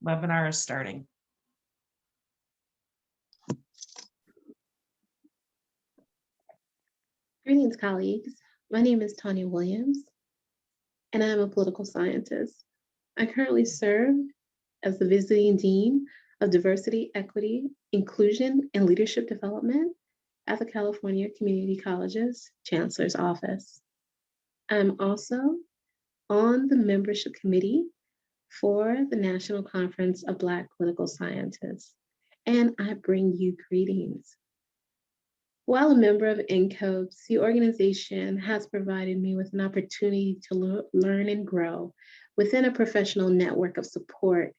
Webinar is starting. Greetings, colleagues. My name is Tonya Williams, and I am a political scientist. I currently serve as the Visiting Dean of Diversity, Equity, Inclusion, and Leadership Development at the California Community College's Chancellor's Office. I'm also on the membership committee for the National Conference of Black Political Scientists, and I bring you greetings. While a member of NCOBPS, the organization has provided me with an opportunity to learn and grow within a professional network of support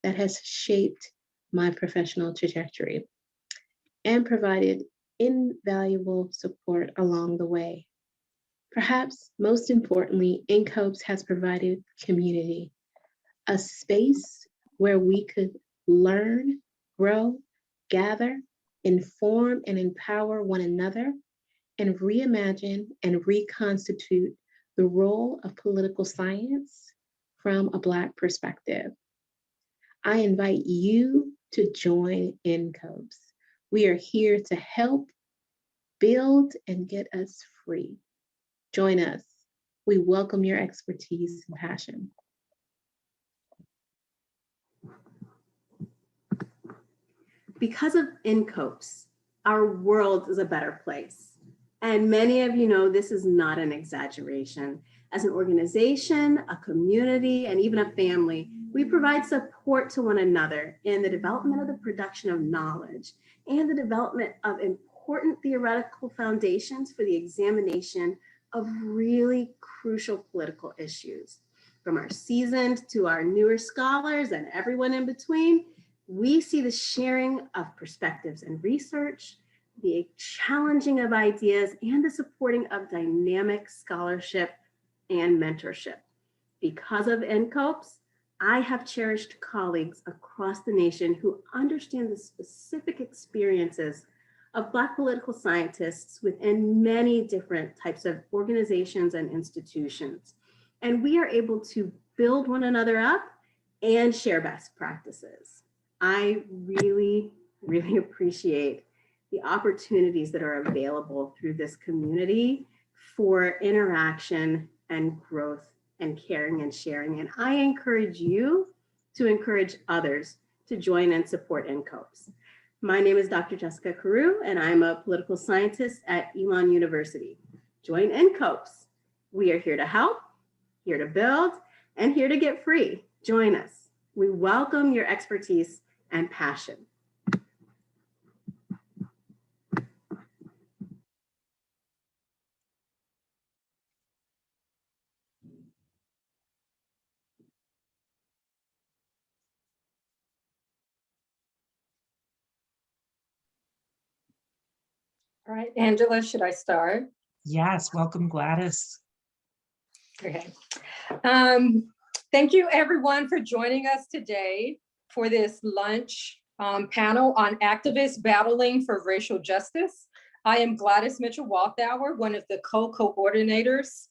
that has shaped my professional trajectory and provided invaluable support along the way. Perhaps most importantly, NCOBPS has provided community, a space where we could learn, grow, gather, inform and empower one another, and reimagine and reconstitute the role of political science from a Black perspective. I invite you to join NCOBPS. We are here to help build and get us free. Join us. We welcome your expertise and passion. Because of NCOBPS, our world is a better place. And many of you know this is not an exaggeration. As an organization, a community, and even a family, we provide support to one another in the development of the production of knowledge and the development of important theoretical foundations for the examination of really crucial political issues. From our seasoned to our newer scholars and everyone in between, we see the sharing of perspectives and research, the challenging of ideas, and the supporting of dynamic scholarship and mentorship. Because of NCOBPS, I have cherished colleagues across the nation who understand the specific experiences of Black political scientists within many different types of organizations and institutions. And we are able to build one another up and share best practices. I really, really appreciate the opportunities that are available through this community for interaction and growth and caring and sharing. And I encourage you to encourage others to join and support NCOBPS. My name is Dr. Jessica Carew, and I'm a political scientist at Elon University. Join NCOBPS. We are here to help, here to build, and here to get free. Join us. We welcome your expertise and passion. All right, Angela, should I start? Yes, welcome Gladys. Okay. Thank you everyone for joining us today for this lunch panel on activists battling for racial justice. I am Gladys Mitchell-Walthour, one of the co-coordinators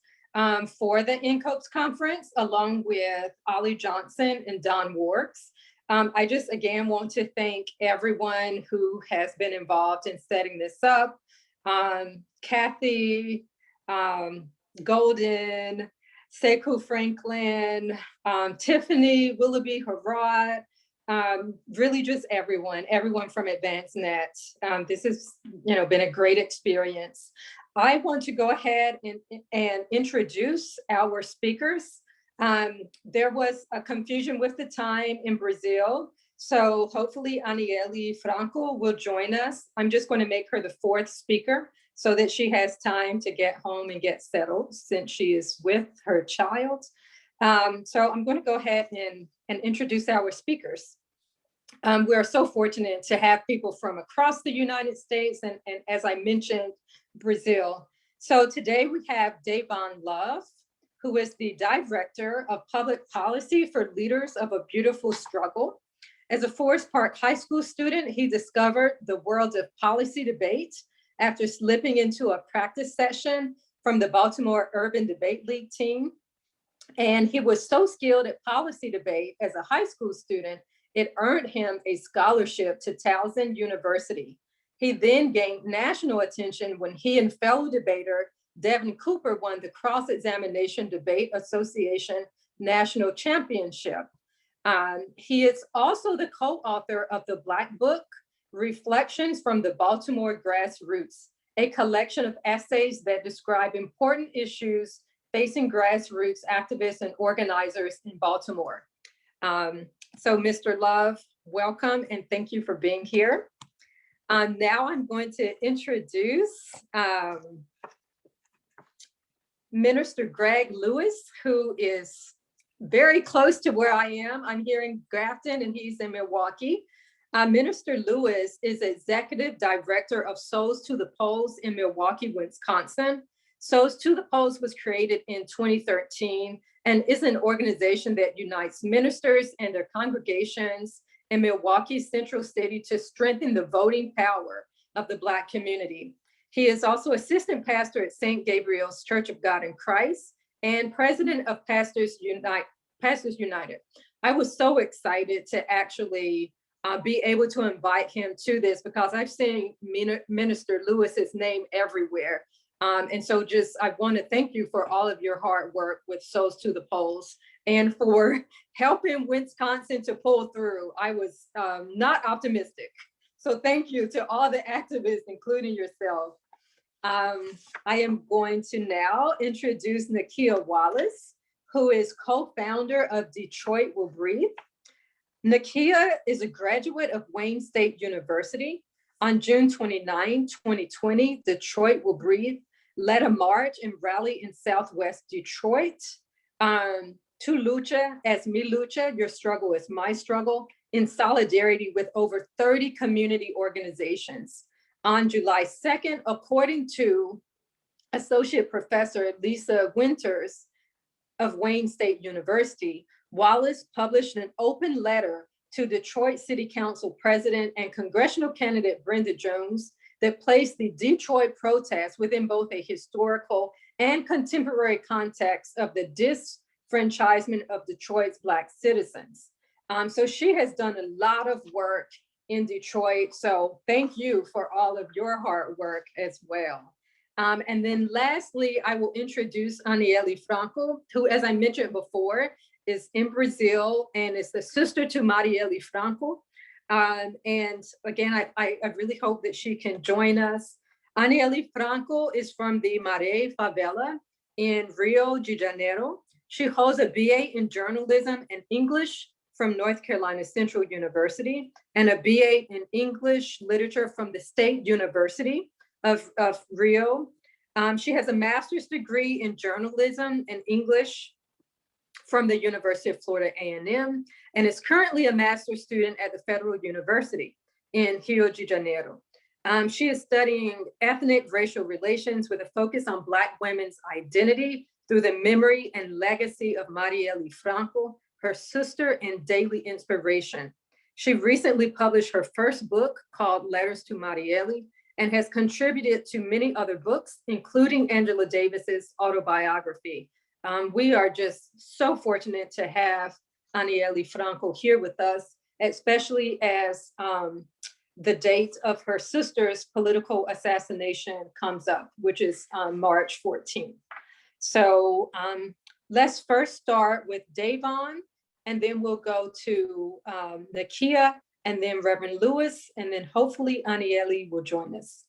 for the NCOBPS conference, along with Ollie Johnson and Don Warks. I just again want to thank everyone who has been involved in setting this up. Kathy, Golden, Sekou Franklin, Tiffany, Willoughby Harrod, really just everyone from AdvanceNet. This has been a great experience. I want to go ahead and introduce our speakers. There was a confusion with the time in Brazil, so hopefully Anieli Franco will join us. I'm just going to make her the fourth speaker so that she has time to get home and get settled since she is with her child. So I'm going to go ahead and introduce our speakers. We are so fortunate to have people from across the United States and as I mentioned, Brazil. So today we have Davon Love, who is the Director of Public Policy for Leaders of a Beautiful Struggle. As a Forest Park High School student, he discovered the world of policy debate after slipping into a practice session from the Baltimore Urban Debate League team. And he was so skilled at policy debate as a high school student, it earned him a scholarship to Towson University. He then gained national attention when he and fellow debater Devin Cooper won the Cross-Examination Debate Association National Championship. He is also the co-author of the Black Book, Reflections from the Baltimore Grassroots, a collection of essays that describe important issues facing grassroots activists and organizers in Baltimore. So Mr. Love, welcome and thank you for being here. Now I'm going to introduce Minister Greg Lewis, who is very close to where I am. I'm here in Grafton and he's in Milwaukee. Minister Lewis is Executive Director of Souls to the Polls in Milwaukee, Wisconsin. Souls to the Polls was created in 2013 and is an organization that unites ministers and their congregations in Milwaukee's Central City to strengthen the voting power of the Black community. He is also assistant pastor at St. Gabriel's Church of God in Christ and president of Pastors United. I was so excited to actually be able to invite him to this because I've seen Minister Lewis's name everywhere. And so I want to thank you for all of your hard work with Souls to the Polls and for helping Wisconsin to pull through. I was not optimistic. So thank you to all the activists, including yourself. I am going to now introduce Nakia Wallace, who is co-founder of Detroit Will Breathe. Nakia is a graduate of Wayne State University. On June 29, 2020, Detroit Will Breathe led a march and rally in Southwest Detroit to lucha, as mi lucha, your struggle is my struggle, in solidarity with over 30 community organizations. On July 2nd, according to Associate Professor Lisa Winters of Wayne State University, Wallace published an open letter to Detroit City Council President and congressional candidate Brenda Jones that placed the Detroit protest within both a historical and contemporary context of the disfranchisement of Detroit's Black citizens. So she has done a lot of work in Detroit. So thank you for all of your hard work as well. And then lastly, I will introduce Anieli Franco, who, as I mentioned before, is in Brazil and is the sister to Marielle Franco. And again, I really hope that she can join us. Anieli Franco is from the Maré favela in Rio de Janeiro. She holds a BA in journalism and English from North Carolina Central University and a BA in English literature from the State University of Rio. She has a master's degree in journalism and English from the University of Florida A&M and is currently a master's student at the Federal University in Rio de Janeiro. She is studying ethnic racial relations with a focus on Black women's identity through the memory and legacy of Marielle Franco, her sister and daily inspiration. She recently published her first book called Letters to Marielle and has contributed to many other books, including Angela Davis's autobiography. We are just so fortunate to have Anieli Franco here with us, especially as the date of her sister's political assassination comes up, which is on March 14th. So let's first start with Davon, and then we'll go to Nakia, and then Reverend Lewis, and then hopefully Anieli will join us.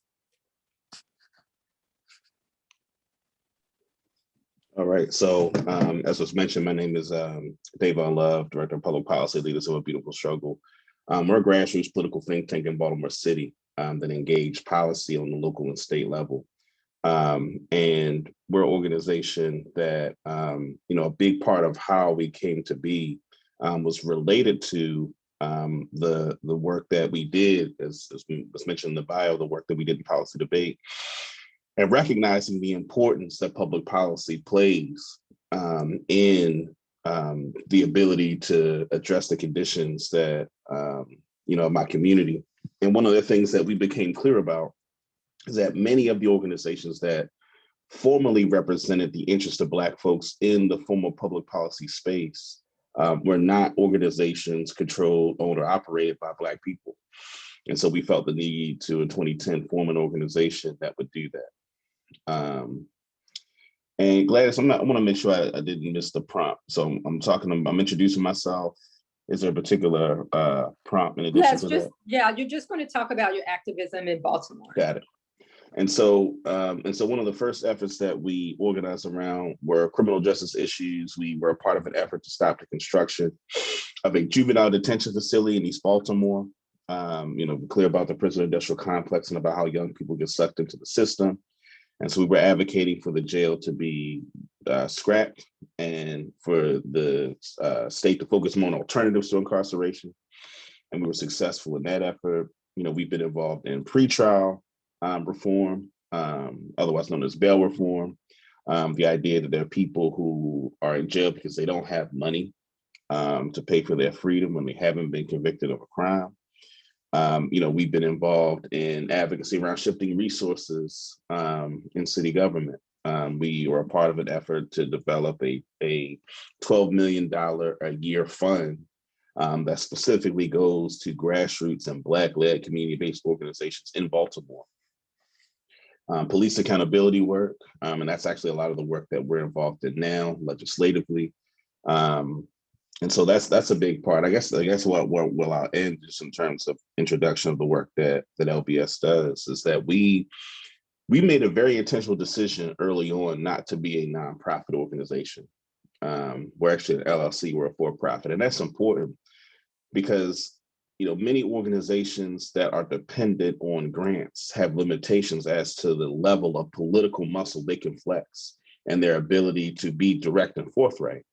All right, so as was mentioned, my name is Davon Love, Director of Public Policy, Leaders of a Beautiful Struggle. We're a grassroots political think tank in Baltimore City that engage policy on the local and state level. And we're an organization that, a big part of how we came to be was related to the work that we did, as was mentioned in the bio, the work that we did in policy debate, and recognizing the importance that public policy plays in the ability to address the conditions that, my community. And one of the things that we became clear about is that many of the organizations that formally represented the interest of Black folks in the formal public policy space were not organizations controlled, owned, or operated by Black people. And so we felt the need to, in 2010, form an organization that would do that. And Gladys, I want to make sure I didn't miss the prompt. So I'm introducing myself. Is there a particular prompt in addition to that? You're just going to talk about your activism in Baltimore. Got it. And so one of the first efforts that we organized around were criminal justice issues. We were a part of an effort to stop the construction of a juvenile detention facility in East Baltimore. Clear about the prison industrial complex and about how young people get sucked into the system. And so we were advocating for the jail to be scrapped and for the state to focus more on alternatives to incarceration. And we were successful in that effort. We've been involved in pretrial reform, otherwise known as bail reform. The idea that there are people who are in jail because they don't have money to pay for their freedom when they haven't been convicted of a crime. We've been involved in advocacy around shifting resources in city government. We were a part of an effort to develop a $12 million a year fund that specifically goes to grassroots and Black-led community-based organizations in Baltimore. Police accountability work, and that's actually a lot of the work that we're involved in now legislatively. And so that's a big part. I guess what I'll end just in terms of introduction of the work that LBS does is that we made a very intentional decision early on not to be a nonprofit organization. We're actually an LLC, we're a for-profit, and that's important because many organizations that are dependent on grants have limitations as to the level of political muscle they can flex and their ability to be direct and forthright.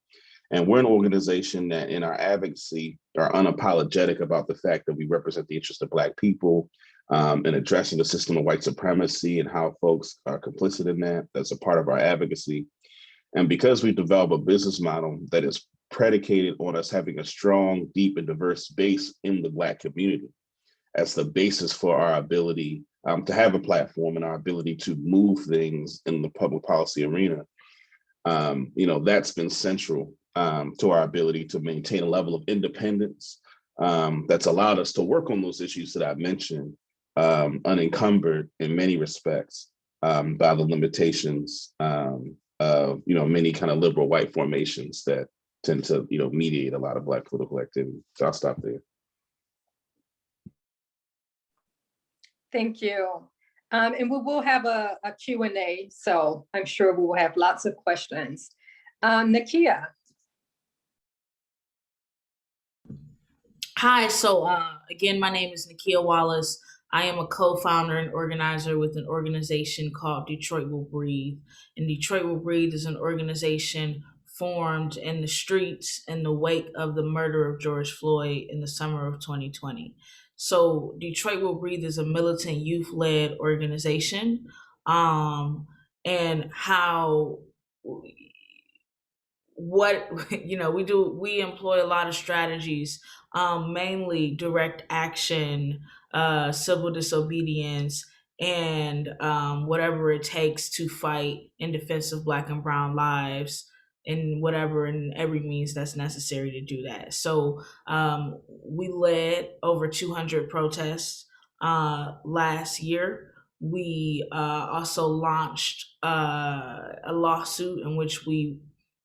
And we're an organization that in our advocacy are unapologetic about the fact that we represent the interests of Black people and addressing the system of white supremacy and how folks are complicit in that. That's a part of our advocacy. And because we develop a business model that is predicated on us having a strong, deep, and diverse base in the Black community as the basis for our ability to have a platform and our ability to move things in the public policy arena, that's been central to our ability to maintain a level of independence that's allowed us to work on those issues that I mentioned, unencumbered in many respects by the limitations of many kind of liberal white formations that tend to mediate a lot of Black political activity. So I'll stop there. Thank you. And we will have a Q&A, so I'm sure we will have lots of questions. Nakia. Hi, so again, my name is Nakia Wallace. I am a co-founder and organizer with an organization called Detroit Will Breathe. And Detroit Will Breathe is an organization formed in the streets in the wake of the murder of George Floyd in the summer of 2020. So Detroit Will Breathe is a militant youth-led organization, and how we employ a lot of strategies, mainly direct action, civil disobedience, and whatever it takes to fight in defense of Black and Brown lives in every means that's necessary to do that. So we led over 200 protests last year. We also launched a lawsuit in which we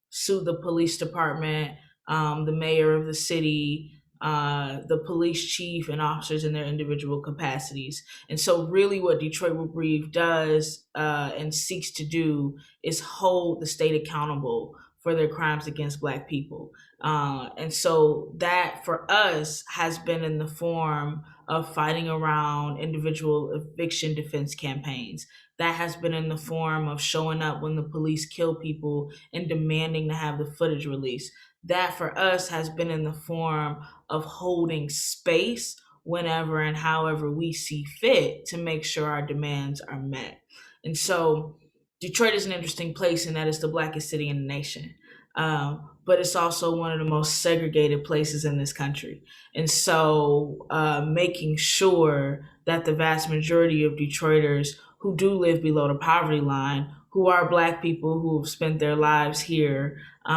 sued the police department, the mayor of the city, the police chief, and officers in their individual capacities. And so really what Detroit Will Breathe does and seeks to do is hold the state accountable for their crimes against Black people. And so that for us has been in the form of fighting around individual eviction defense campaigns. That has been in the form of showing up when the police kill people and demanding to have the footage released. That for us has been in the form of holding space whenever and however we see fit to make sure our demands are met. And so Detroit is an interesting place in that it's the Blackest city in the nation. But it's also one of the most segregated places in this country. And so making sure that the vast majority of Detroiters who do live below the poverty line, who are Black people who have spent their lives here, we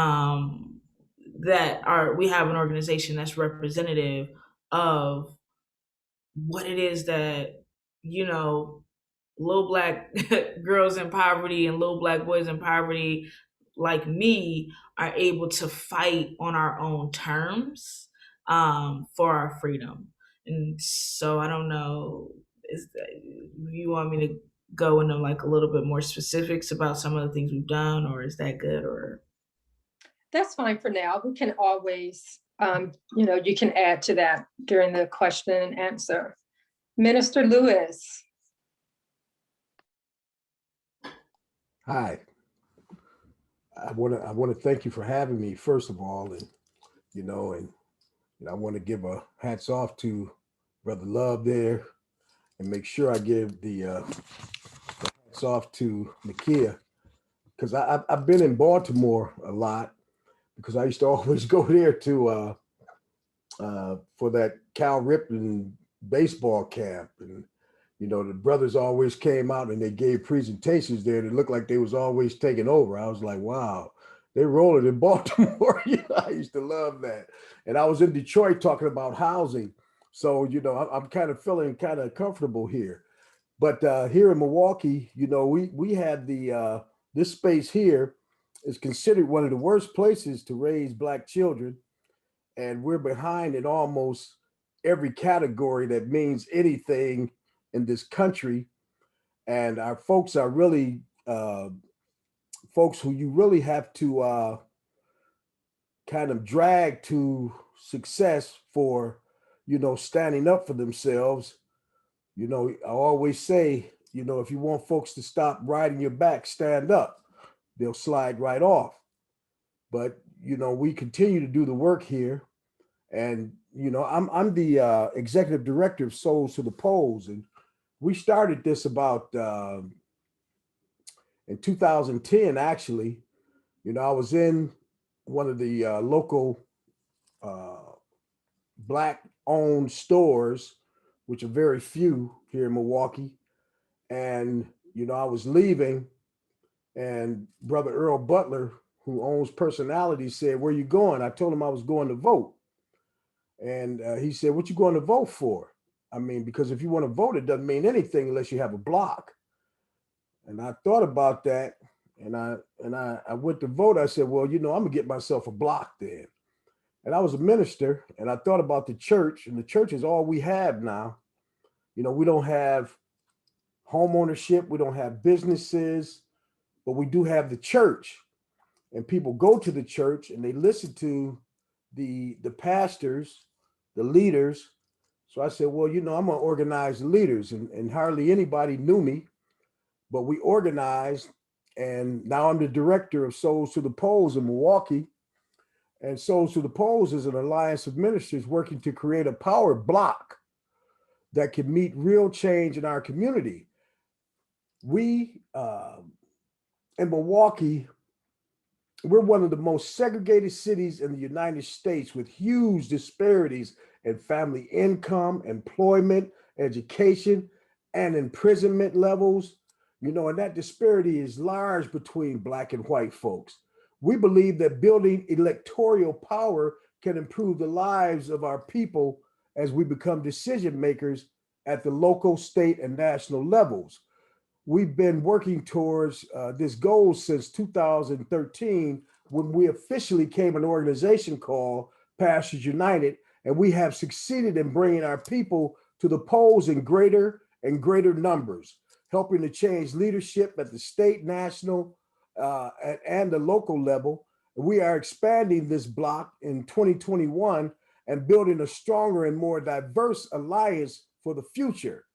have an organization that's representative of what it is that, you know, little Black girls in poverty and little Black boys in poverty like me are able to fight on our own terms, for our freedom. And so I don't know, you want me to go into like a little bit more specifics about some of the things we've done, or is that good? Or That's fine for now. We can always, you can add to that during the question and answer. Minister Lewis. Hi. I want to thank you for having me, first of all, and I want to give a hats off to Brother Love there, and make sure I give the hats off to Nakia, because I've been in Baltimore a lot, because I used to always go there to for that Cal Ripken baseball camp, and the brothers always came out and they gave presentations there that looked like they was always taking over. I was like, wow, they rolling in Baltimore. I used to love that. And I was in Detroit talking about housing. So, I'm kind of feeling kind of comfortable here. But here in Milwaukee, we had this space here is considered one of the worst places to raise Black children. And we're behind in almost every category that means anything in this country. And our folks are really folks who you really have to kind of drag to success for, standing up for themselves. I always say, if you want folks to stop riding your back, stand up. They'll slide right off. But, we continue to do the work here. And, I'm the executive director of Souls to the Polls. And we started this about in 2010, actually. I was in one of the local Black-owned stores, which are very few here in Milwaukee. And, I was leaving, and Brother Earl Butler, who owns Personality, said, "Where you going?" I told him I was going to vote. And he said, "What you going to vote for?" I mean, because if you want to vote, it doesn't mean anything unless you have a block. And I thought about that, and I went to vote. I said, well, I'm gonna get myself a block then. And I was a minister, and I thought about the church, and the church is all we have now. We don't have home ownership, we don't have businesses, but we do have the church. And people go to the church and they listen to the pastors, the leaders. So I said, well, I'm gonna organize the leaders, and hardly anybody knew me, but we organized, and now I'm the director of Souls to the Polls in Milwaukee. And Souls to the Polls is an alliance of ministers working to create a power block that can meet real change in our community. We, in Milwaukee, we're one of the most segregated cities in the United States, with huge disparities in family income, employment, education, and imprisonment levels. And that disparity is large between Black and white folks. We believe that building electoral power can improve the lives of our people as we become decision makers at the local, state, and national levels. We've been working towards this goal since 2013, when we officially came an organization called Pastors United, and we have succeeded in bringing our people to the polls in greater and greater numbers, helping to change leadership at the state, national, and the local level. We are expanding this block in 2021 and building a stronger and more diverse alliance for the future.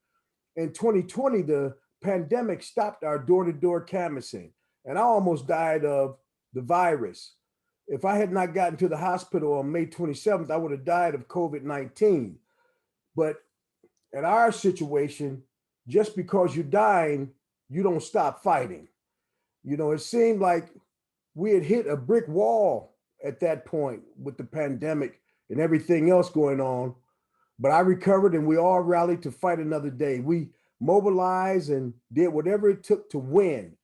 In 2020, the pandemic stopped our door-to-door canvassing, and I almost died of the virus. If I had not gotten to the hospital on May 27th, I would have died of COVID-19. But in our situation, just because you're dying, you don't stop fighting. It seemed like we had hit a brick wall at that point with the pandemic and everything else going on. But I recovered, and we all rallied to fight another day. We mobilized and did whatever it took to win,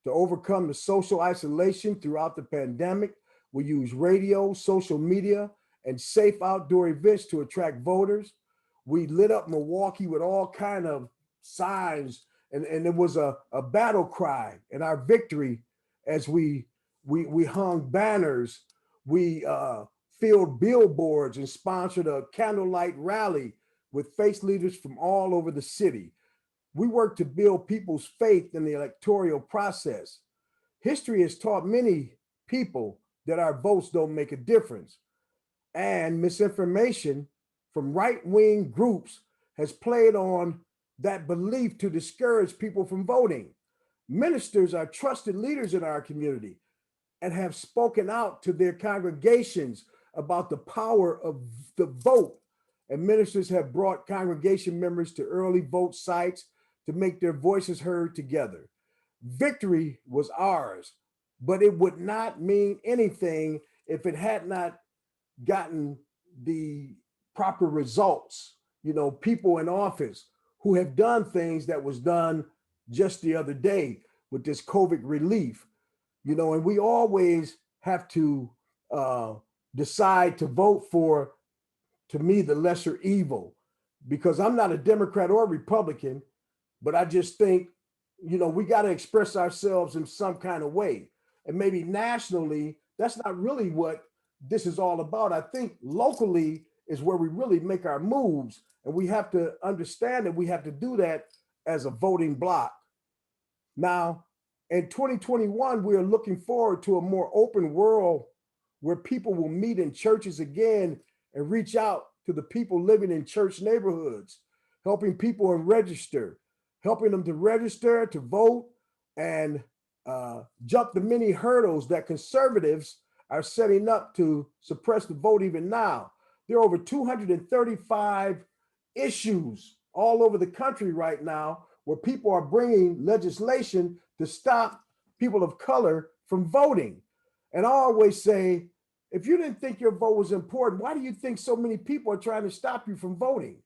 to overcome the social isolation throughout the pandemic. We use radio, social media, and safe outdoor events to attract voters. We lit up Milwaukee with all kind of signs, and it was a battle cry and our victory as we hung banners. We filled billboards and sponsored a candlelight rally with face leaders from all over the city. We work to build people's faith in the electoral process. History has taught many people that our votes don't make a difference, and misinformation from right-wing groups has played on that belief to discourage people from voting. Ministers are trusted leaders in our community and have spoken out to their congregations about the power of the vote. And ministers have brought congregation members to early vote sites to make their voices heard together. Victory was ours, but it would not mean anything if it had not gotten the proper results. You know, people in office who have done things that was done just the other day with this COVID relief, you know, and we always have to decide to vote for, to me, the lesser evil, because I'm not a Democrat or Republican, but I just think, you know, we got to express ourselves in some kind of way. And maybe nationally, that's not really what this is all about. I think locally is where we really make our moves. And we have to understand that we have to do that as a voting bloc. Now, in 2021, we are looking forward to a more open world where people will meet in churches again and reach out to the people living in church neighborhoods, helping people helping them to register, to vote, and jump the many hurdles that conservatives are setting up to suppress the vote even now. There are over 235 issues all over the country right now where people are bringing legislation to stop people of color from voting. And I always say, if you didn't think your vote was important, why do you think so many people are trying to stop you from voting?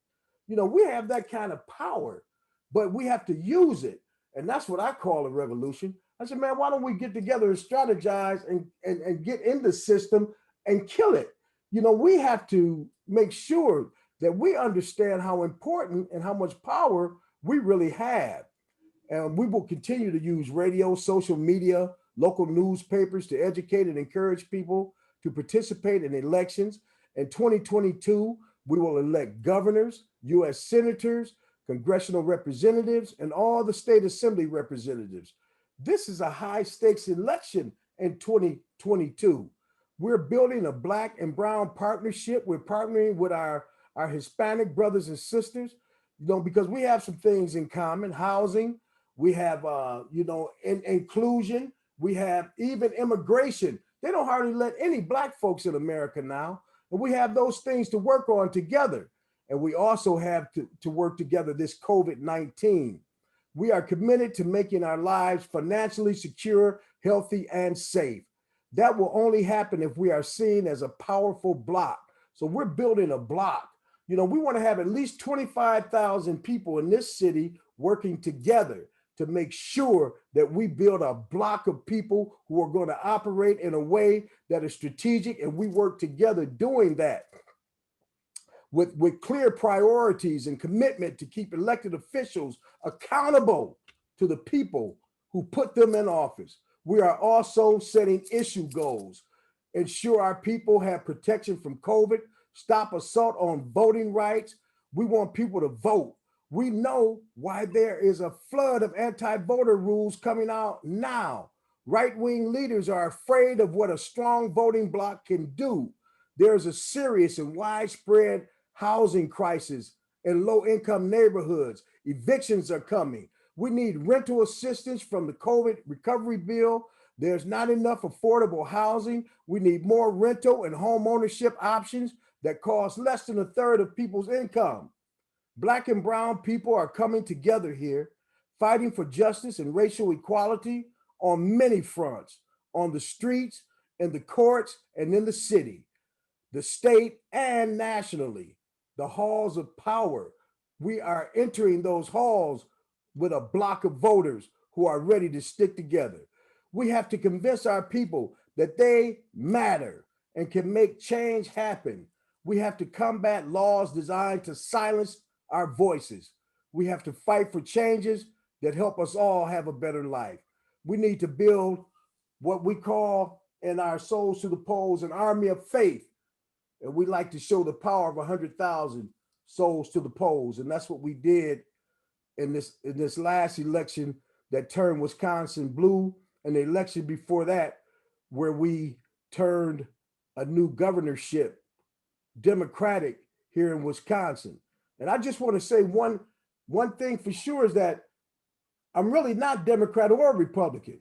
You know, we have that kind of power, but we have to use it. And that's what I call a revolution. I said, man, why don't we get together and strategize and get in the system and kill it? You know, we have to make sure that we understand how important and how much power we really have. And we will continue to use radio, social media, local newspapers to educate and encourage people to participate in elections. In 2022, we will elect governors, US senators, congressional representatives, and all the state assembly representatives. This is a high stakes election in 2022. We're building a Black and brown partnership. We're partnering with our Hispanic brothers and sisters, you know, because we have some things in common: housing, we have, you know, inclusion, we have even immigration. They don't hardly let any Black folks in America now. And we have those things to work on together. And we also have to work together this COVID-19. We are committed to making our lives financially secure, healthy, and safe. That will only happen if we are seen as a powerful bloc. So we're building a bloc. You know, we want to have at least 25,000 people in this city working together to make sure that we build a block of people who are going to operate in a way that is strategic, and we work together doing that with clear priorities and commitment to keep elected officials accountable to the people who put them in office. We are also setting issue goals: ensure our people have protection from COVID, stop assault on voting rights. We want people to vote. We know why there is a flood of anti-voter rules coming out now. Right-wing leaders are afraid of what a strong voting bloc can do. There's a serious and widespread housing crisis in low-income neighborhoods. Evictions are coming. We need rental assistance from the COVID recovery bill. There's not enough affordable housing. We need more rental and home ownership options that cost less than a third of people's income. Black and brown people are coming together here, fighting for justice and racial equality on many fronts: on the streets, in the courts, and in the city, the state, and nationally. The halls of power. We are entering those halls with a block of voters who are ready to stick together. We have to convince our people that they matter and can make change happen. We have to combat laws designed to silence our voices. We have to fight for changes that help us all have a better life. We need to build what we call in our Souls to the Polls an army of faith. And we like to show the power of 100,000 souls to the polls. And that's what we did in this last election that turned Wisconsin blue, and the election before that, where we turned a new governorship Democratic here in Wisconsin. And I just want to say one thing for sure is that I'm really not Democrat or Republican,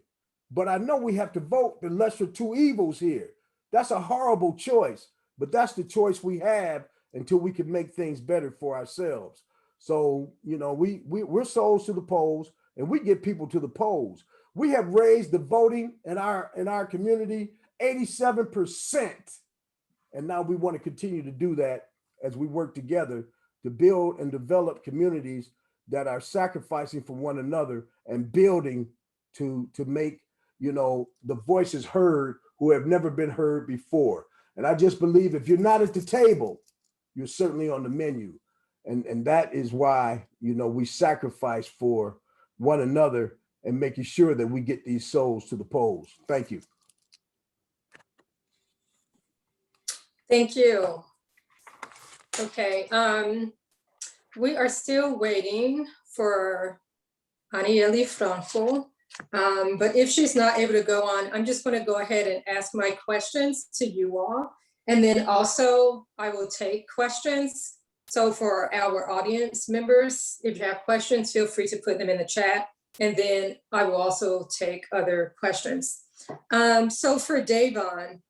but I know we have to vote the lesser two evils here. That's a horrible choice, but that's the choice we have until we can make things better for ourselves. So, you know, we're souls to the polls, and we get people to the polls. We have raised the voting in our community 87%. And now we want to continue to do that as we work together to build and develop communities that are sacrificing for one another and building to make, you know, the voices heard who have never been heard before. And I just believe if you're not at the table, you're certainly on the menu. And that is why, you know, we sacrifice for one another and making sure that we get these souls to the polls. Thank you. Thank you. Okay, we are still waiting for Anieli Franco, but if she's not able to go on, I'm just going to go ahead and ask my questions to you all. And then also I will take questions. So for our audience members, if you have questions, feel free to put them in the chat. And then I will also take other questions. So for Davon,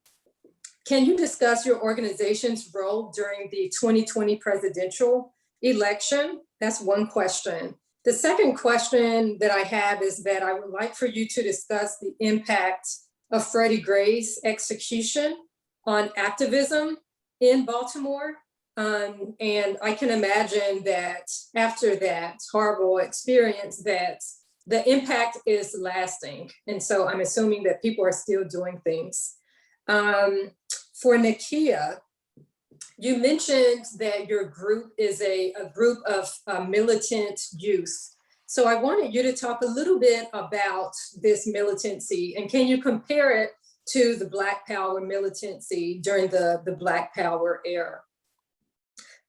can you discuss your organization's role during the 2020 presidential election? That's one question. The second question that I have is that I would like for you to discuss the impact of Freddie Gray's execution on activism in Baltimore. And I can imagine that after that horrible experience, that the impact is lasting. And so I'm assuming that people are still doing things. For Nakia, you mentioned that your group is a group of militant youth. So I wanted you to talk a little bit about this militancy, and can you compare it to the Black Power militancy during the Black Power era?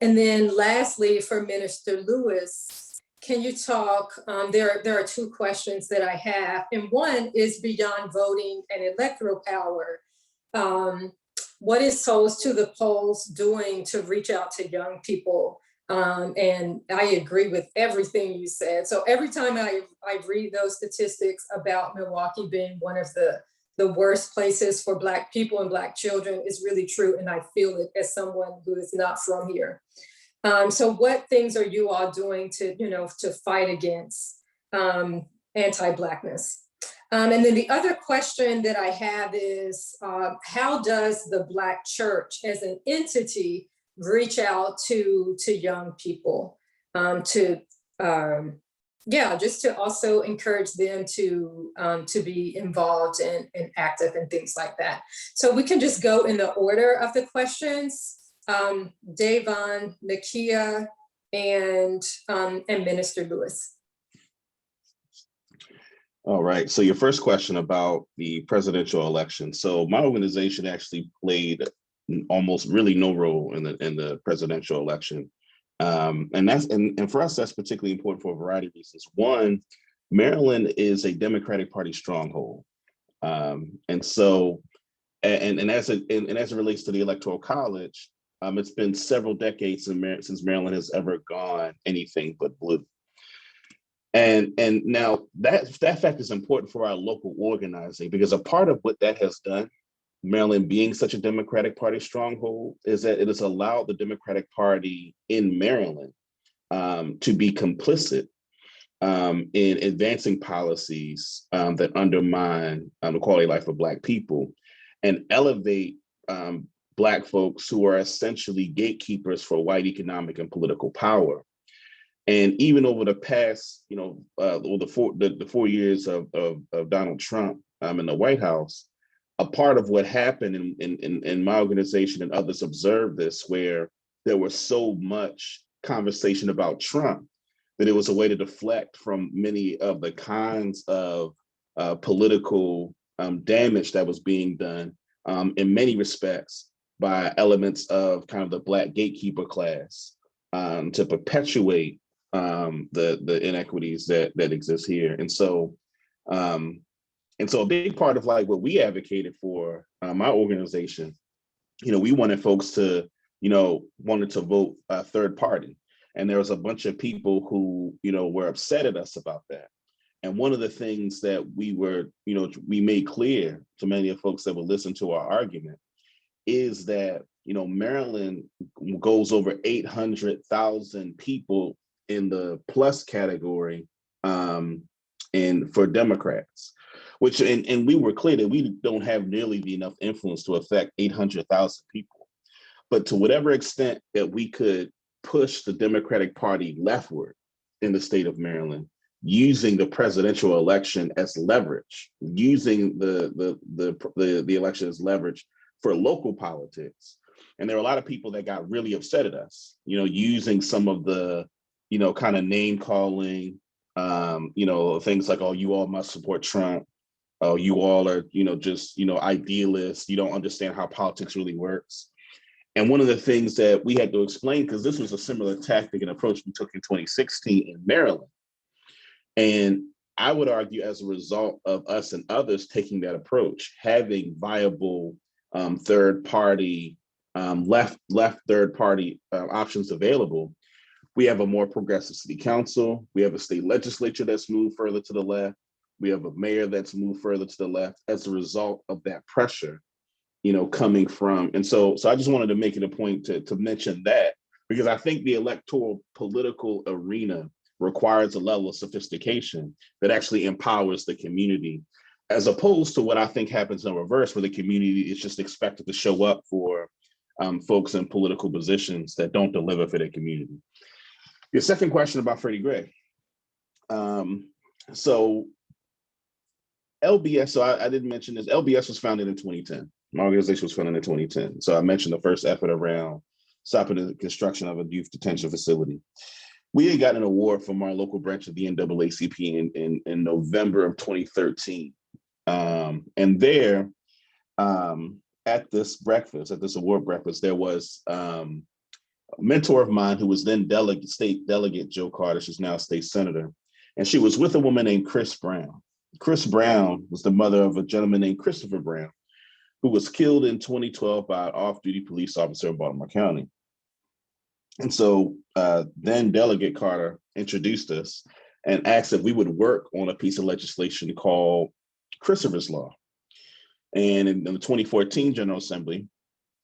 And then lastly, for Minister Lewis, can you talk, there are two questions that I have, and one is beyond voting and electoral power. What is Souls to the Polls doing to reach out to young people? And I agree with everything you said. So every time I read those statistics about Milwaukee being one of the worst places for Black people and Black children is really true. And I feel it as someone who is not from here. So what things are you all doing to, to fight against anti-Blackness? And then the other question that I have is, how does the Black church as an entity reach out to young people just to also encourage them to be involved and active and things like that. So we can just go in the order of the questions. Davon, Nakia, and Minister Lewis. All right, so your first question about the presidential election. So my organization actually played almost really no role in the presidential election. And for us, that's particularly important for a variety of reasons. One, Maryland is a Democratic Party stronghold. And as it relates to the Electoral College, it's been several decades since Maryland has ever gone anything but blue. And now that fact is important for our local organizing, because a part of what that has done, Maryland being such a Democratic Party stronghold, is that it has allowed the Democratic Party in Maryland to be complicit in advancing policies that undermine the quality of life of Black people and elevate Black folks who are essentially gatekeepers for white economic and political power. And even over the past, the 4 years of Donald Trump, in the White House, a part of what happened in my organization and others observed this, where there was so much conversation about Trump that it was a way to deflect from many of the kinds of political damage that was being done in many respects by elements of kind of the Black gatekeeper class to perpetuate the inequities that exist here. And so a big part of like what we advocated for my organization, we wanted folks to, wanted to vote third party. And there was a bunch of people who, were upset at us about that. And one of the things that we made clear to many of folks that would listen to our argument is that, Maryland goes over 800,000 people in the plus category and for Democrats, which, and we were clear that we don't have nearly enough influence to affect 800,000 people. But to whatever extent that we could push the Democratic Party leftward in the state of Maryland, using the presidential election as leverage, using the election as leverage for local politics. And there were a lot of people that got really upset at us, using some of the, kind of name calling, things like, oh, you all must support Trump. Oh, you all are, just, idealists. You don't understand how politics really works. And one of the things that we had to explain, because this was a similar tactic and approach we took in 2016 in Maryland. And I would argue as a result of us and others taking that approach, having viable third party, left third party options available, we have a more progressive city council. We have a state legislature that's moved further to the left. We have a mayor that's moved further to the left as a result of that pressure, coming from. And so I just wanted to make it a point to mention that, because I think the electoral political arena requires a level of sophistication that actually empowers the community, as opposed to what I think happens in reverse, where the community is just expected to show up for folks in political positions that don't deliver for their community. Your second question about Freddie Gray. So LBS, so I didn't mention this, LBS was founded in 2010. My organization was founded in 2010. So I mentioned the first effort around stopping the construction of a youth detention facility. We had gotten an award from our local branch of the NAACP in November of 2013. And there, at this award breakfast, there was a mentor of mine who was then state delegate Joe Carter. She's now a state senator. And she was with a woman named Chris Brown. Chris Brown was the mother of a gentleman named Christopher Brown, who was killed in 2012 by an off-duty police officer in Baltimore County. And so then Delegate Carter introduced us and asked if we would work on a piece of legislation called Christopher's Law. And in the 2014 General Assembly,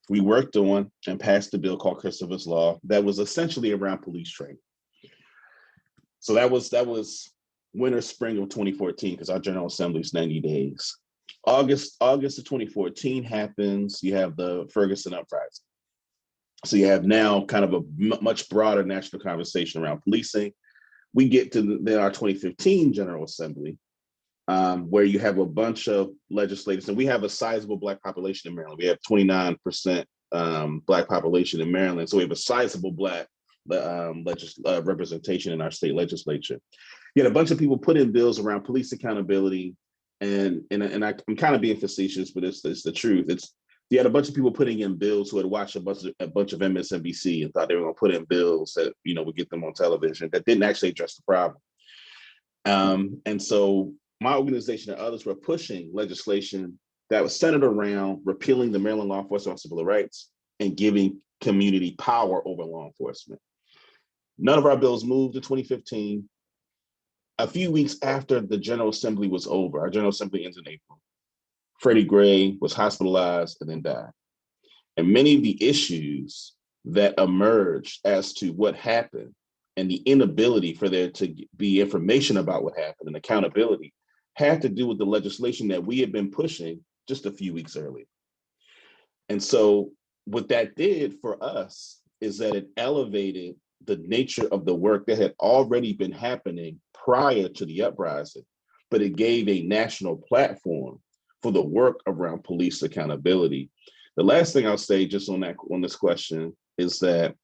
we worked on and passed a bill called Christopher's Law that was essentially around police training. So that was winter, spring of 2014, because our General Assembly is 90 days. August of 2014 happens, you have the Ferguson uprising. So you have now kind of a much broader national conversation around policing. We get to then our 2015 General Assembly, where you have a bunch of legislators, and we have a sizable Black population in Maryland. We have 29% Black population in Maryland. So we have a sizable Black representation in our state legislature. You had a bunch of people put in bills around police accountability, and I'm kind of being facetious, but it's the truth. You had a bunch of people putting in bills who had watched a bunch of MSNBC and thought they were going to put in bills that would get them on television that didn't actually address the problem. And so my organization and others were pushing legislation that was centered around repealing the Maryland Law Enforcement Office of Civil Rights and giving community power over law enforcement. None of our bills moved in 2015. A few weeks after the General Assembly was over, our General Assembly ends in April, Freddie Gray was hospitalized and then died. And many of the issues that emerged as to what happened and the inability for there to be information about what happened and accountability had to do with the legislation that we had been pushing just a few weeks earlier. And so what that did for us is that it elevated the nature of the work that had already been happening prior to the uprising, but it gave a national platform for the work around police accountability. The last thing I'll say just on this question is that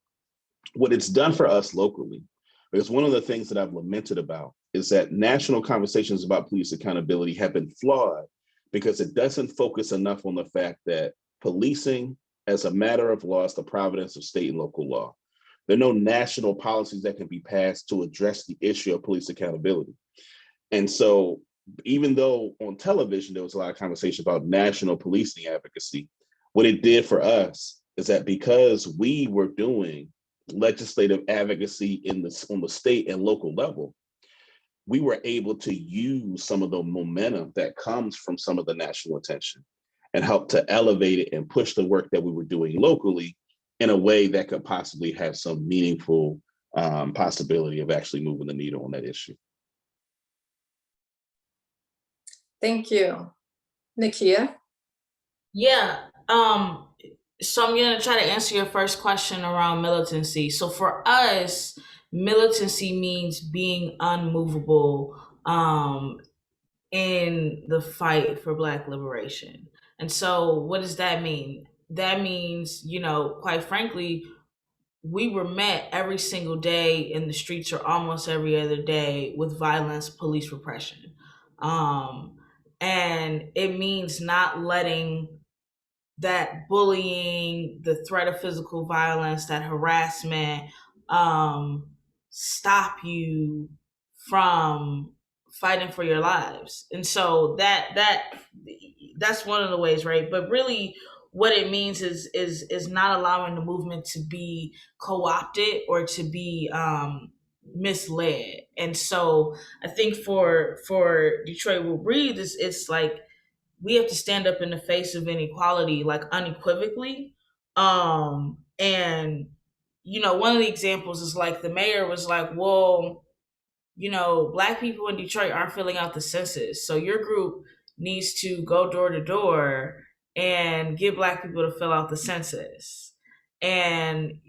what it's done for us locally, because one of the things that I've lamented about is that national conversations about police accountability have been flawed because it doesn't focus enough on the fact that policing as a matter of law is the providence of state and local law. There are no national policies that can be passed to address the issue of police accountability. And so even though on television, there was a lot of conversation about national policing advocacy, what it did for us is that because we were doing legislative advocacy on the state and local level, we were able to use some of the momentum that comes from some of the national attention and help to elevate it and push the work that we were doing locally in a way that could possibly have some meaningful possibility of actually moving the needle on that issue. Thank you. Nakia? Yeah. So I'm going to try to answer your first question around militancy. So for us, militancy means being unmovable in the fight for Black liberation. And so what does that mean? That means, quite frankly, we were met every single day in the streets or almost every other day with violence, police repression. And it means not letting that bullying, the threat of physical violence, that harassment, stop you from fighting for your lives. And so that's one of the ways, right? But really what it means is not allowing the movement to be co-opted or to be misled. And so I think for Detroit Will Breathe, it's like we have to stand up in the face of inequality, like unequivocally. And one of the examples is like the mayor was like, well, Black people in Detroit aren't filling out the census, so your group needs to go door to door and get Black people to fill out the census. And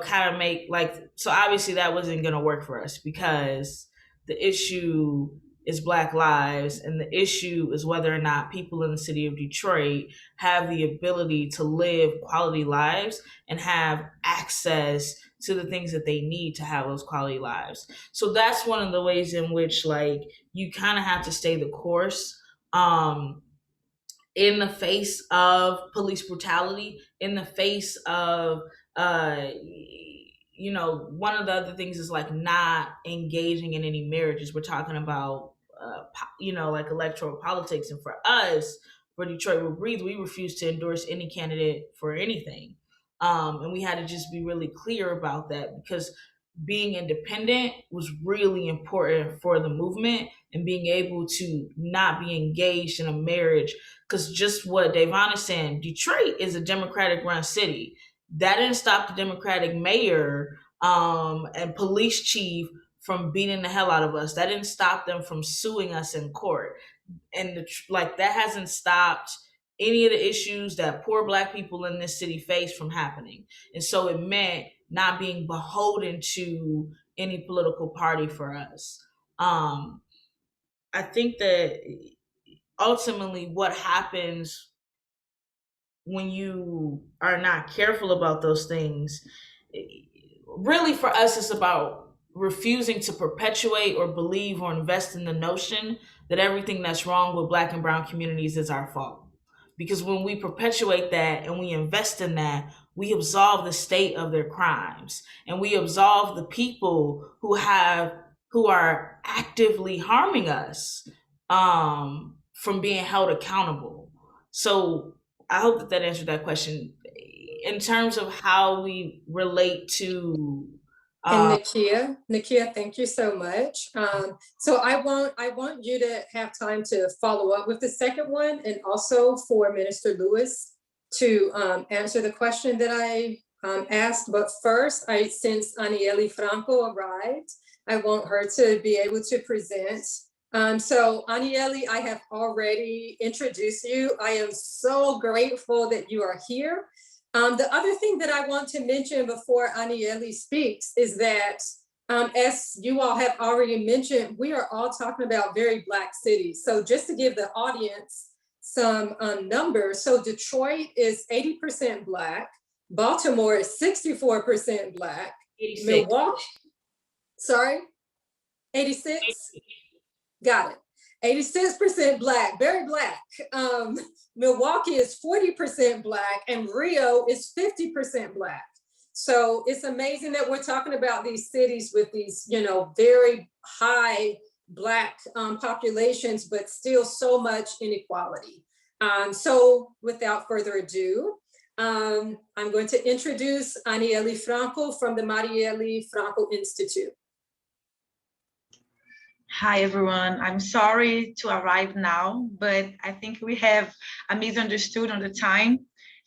kind of make so obviously that wasn't going to work for us, because the issue is Black lives, and the issue is whether or not people in the city of Detroit have the ability to live quality lives and have access to the things that they need to have those quality lives. So that's one of the ways in which you kind of have to stay the course in the face of police brutality, in the face of one of the other things is not engaging in any marriages. We're talking about electoral politics. And for us, for Detroit Will Breathe, we refuse to endorse any candidate for anything. And we had to just be really clear about that, because being independent was really important for the movement, and being able to not be engaged in a marriage. Because just what Davon is saying, Detroit is a Democratic run city. That didn't stop the Democratic mayor and police chief from beating the hell out of us. That didn't stop them from suing us in court. And that hasn't stopped any of the issues that poor Black people in this city face from happening. And so it meant not being beholden to any political party for us. I think that ultimately what happens when you are not careful about those things, really for us, it's about refusing to perpetuate or believe or invest in the notion that everything that's wrong with Black and brown communities is our fault. Because when we perpetuate that and we invest in that, we absolve the state of their crimes, and we absolve the people who are actively harming us from being held accountable. So I hope that answered that question. In terms of how we relate to and Nakia, thank you so much. So I want you to have time to follow up with the second one, and also for Minister Lewis to answer the question that I asked. But first, since Anieli Franco arrived, I want her to be able to present. So Anieli, I have already introduced you. I am so grateful that you are here. The other thing that I want to mention before Anieli speaks is that, as you all have already mentioned, we are all talking about very Black cities. So just to give the audience some numbers. So Detroit is 80% Black. Baltimore is 64% Black. 86. Milwaukee, sorry, 86? Got it. 86% Black, very Black. Milwaukee is 40% Black, and Rio is 50% Black. So it's amazing that we're talking about these cities with these, very high Black populations, but still so much inequality. So without further ado, I'm going to introduce Anieli Franco from the Anieli Franco Institute. Hi, everyone. I'm sorry to arrive now, but I think we have a misunderstood on the time,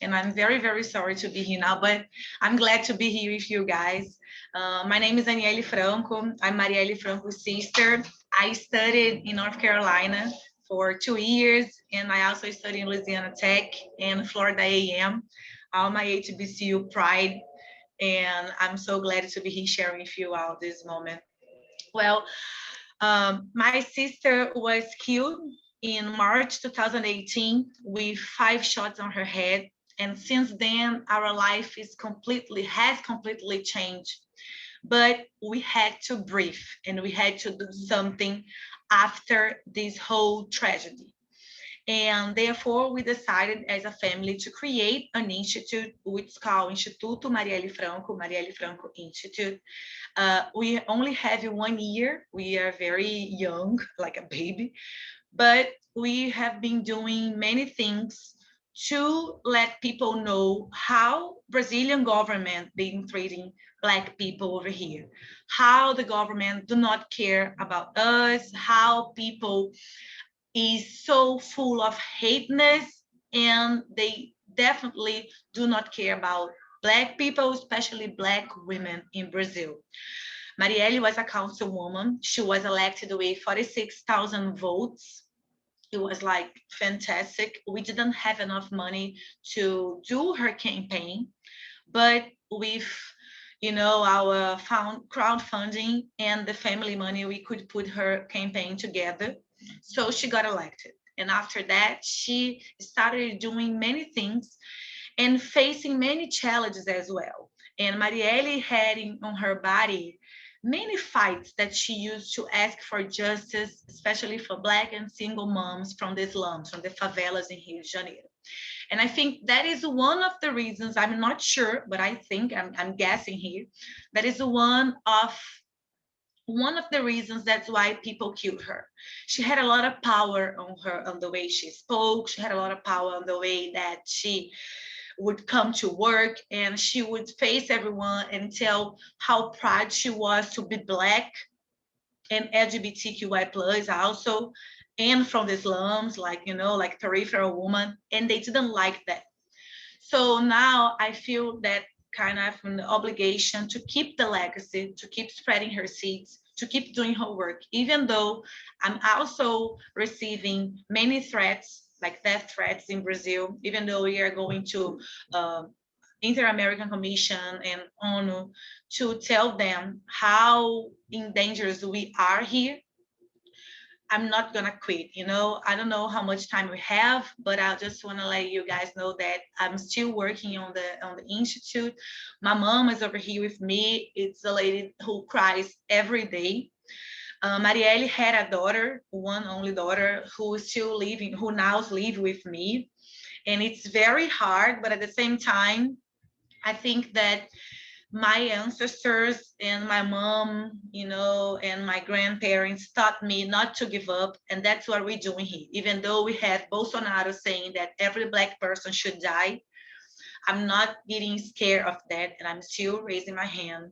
and I'm very, very sorry to be here now, but I'm glad to be here with you guys. My name is Anieli Franco. I'm Anieli Franco's sister. I studied in North Carolina for 2 years, and I also studied in Louisiana Tech and Florida A&M, all my HBCU pride, and I'm so glad to be here sharing with you all this moment. Well, my sister was killed in March 2018 with 5 shots on her head, and since then our life has completely changed. But we had to breathe and we had to do something after this whole tragedy. And therefore, we decided as a family to create an institute, which is called Instituto Anieli Franco Institute. We only have 1 year. We are very young, like a baby, but we have been doing many things to let people know how Brazilian government been treating Black people over here, how the government do not care about us, how people is so full of hateness, and they definitely do not care about Black people, especially Black women in Brazil. Marielle was a councilwoman. She was elected with 46,000 votes. It was like fantastic. We didn't have enough money to do her campaign, but with our crowdfunding and the family money, we could put her campaign together. So she got elected. And after that, she started doing many things and facing many challenges as well. And Marielle had on her body many fights that she used to ask for justice, especially for Black and single moms from the slums, from the favelas in Rio de Janeiro. And I think that is one of the reasons, I'm not sure, but I think I'm guessing here, that is one of the reasons that's why people killed her. She had a lot of power on the way she spoke. She had a lot of power on the way that she would come to work, and she would face everyone and tell how proud she was to be Black and LGBTQI plus also, and from the slums, like peripheral woman, and they didn't like that. So now I feel that kind of an obligation to keep the legacy, to keep spreading her seeds, to keep doing her work, even though I'm also receiving many threats, like death threats in Brazil, even though we are going to Inter-American Commission and ONU to tell them how endangered we are here. I'm not gonna quit, I don't know how much time we have, but I just want to let you guys know that I'm still working on the institute. My mom is over here with me. It's a lady who cries every day. Marielle had a daughter, one only daughter, who is still living, who now lives with me, and it's very hard. But at the same time, I think that my ancestors and my mom, and my grandparents taught me not to give up. And that's what we're doing here. Even though we have Bolsonaro saying that every Black person should die, I'm not getting scared of that. And I'm still raising my hand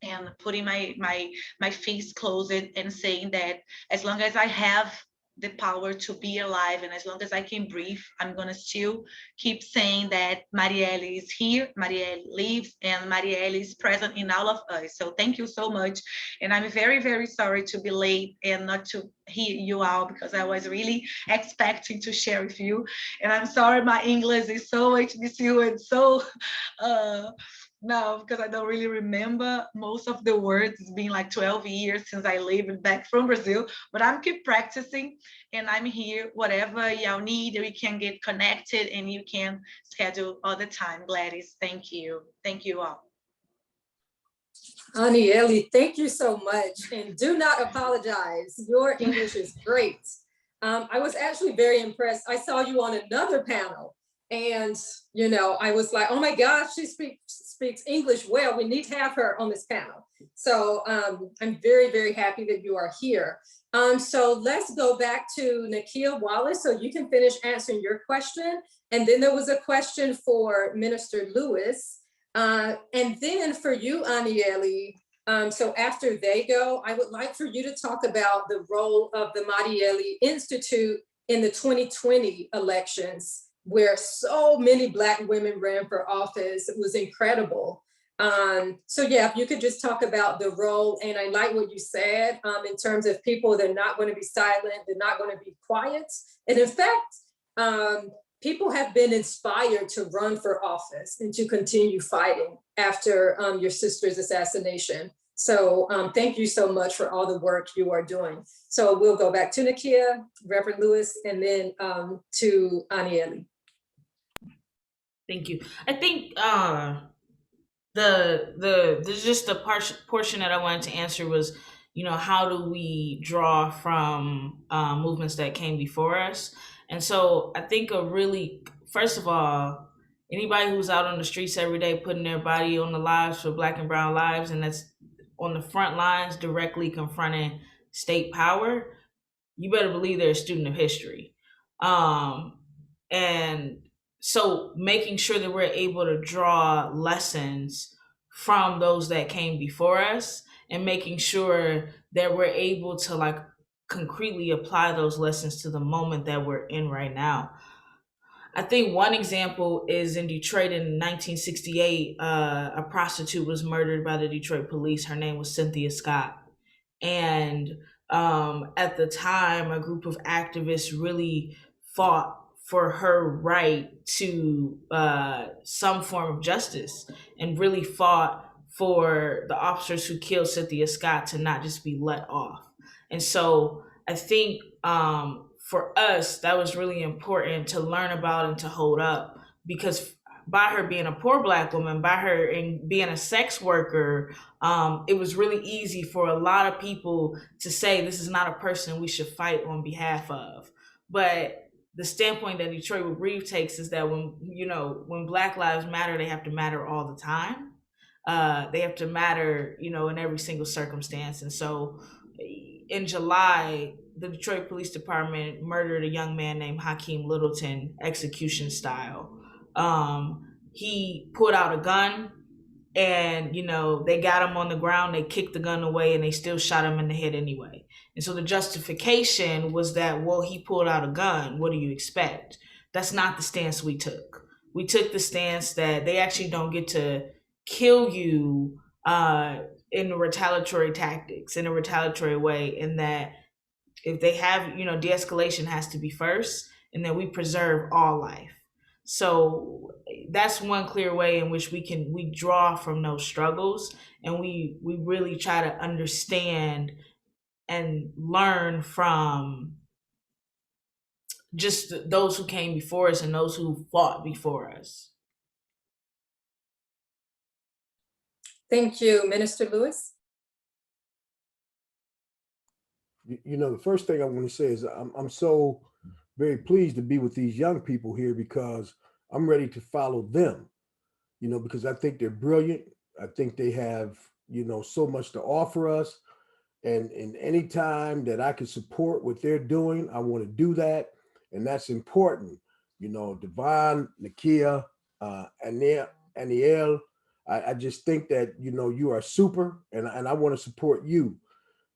and putting my face closed and saying that as long as I have the power to be alive and as long as I can breathe, I'm gonna still keep saying that Marielle is here, Marielle lives, and Marielle is present in all of us. So thank you so much. And I'm very, very sorry to be late and not to hear you all, because I was really expecting to share with you. And I'm sorry my English is so HBCU and so No, because I don't really remember most of the words. It's been like 12 years since I lived back from Brazil, but I'm keep practicing and I'm here. Whatever y'all need, we can get connected and you can schedule all the time. Gladys, thank you. Thank you all. Anieli, thank you so much. And do not apologize. Your English is great. I was actually very impressed. I saw you on another panel and, you know, I was like, oh my gosh, she speaks English well. We need to have her on this panel. So I'm very, very happy that you are here. So let's go back to Nakia Wallace so you can finish answering your question. And then there was a question for Minister Lewis. And then for you, Anieli, so after they go, I would like for you to talk about the role of the Marieli Institute in the 2020 elections, where so many Black women ran for office. It was incredible. So yeah, if you could just talk about the role, and I like what you said in terms of people, they're not going to be silent, they're not going to be quiet. And in fact, people have been inspired to run for office and to continue fighting after your sister's assassination. So thank you so much for all the work you are doing. So we'll go back to Nakia, Reverend Lewis, and then to Anieli. Thank you. I think just the portion that I wanted to answer was, you know, how do we draw from movements that came before us? And so I think first of all, anybody who's out on the streets every day putting their body on the lives for Black and brown lives, and that's on the front lines directly confronting state power, you better believe they're a student of history. And so making sure that we're able to draw lessons from those that came before us and making sure that we're able to like concretely apply those lessons to the moment that we're in right now. I think one example is in Detroit in 1968, a prostitute was murdered by the Detroit police. Her name was Cynthia Scott. And at the time, a group of activists really fought for her right to some form of justice and really fought for the officers who killed Cynthia Scott to not just be let off. And so I think for us, that was really important to learn about and to hold up, because by her being a poor Black woman, by her being a sex worker, it was really easy for a lot of people to say this is not a person we should fight on behalf of. But the standpoint that Detroit Will Breathe takes is that when Black lives matter, they have to matter all the time. They have to matter, in every single circumstance. And so in July, the Detroit Police Department murdered a young man named Hakeem Littleton, execution style. He pulled out a gun and, they got him on the ground, they kicked the gun away, and they still shot him in the head anyway. And so the justification was that, well, he pulled out a gun. What do you expect? That's not the stance we took. We took the stance that they actually don't get to kill you in retaliatory tactics, in a retaliatory way, in that if they have, de-escalation has to be first, and then we preserve all life. So that's one clear way in which we draw from those struggles, and we really try to understand and learn from just those who came before us and those who fought before us. Thank you, Minister Lewis. The first thing I want to say is I'm so very pleased to be with these young people here, because I'm ready to follow them, because I think they're brilliant. I think they have, so much to offer us. And any time that I can support what they're doing, I want to do that. And that's important. Devon, Nakia, Aniel, I just think that, you are super, and I want to support you.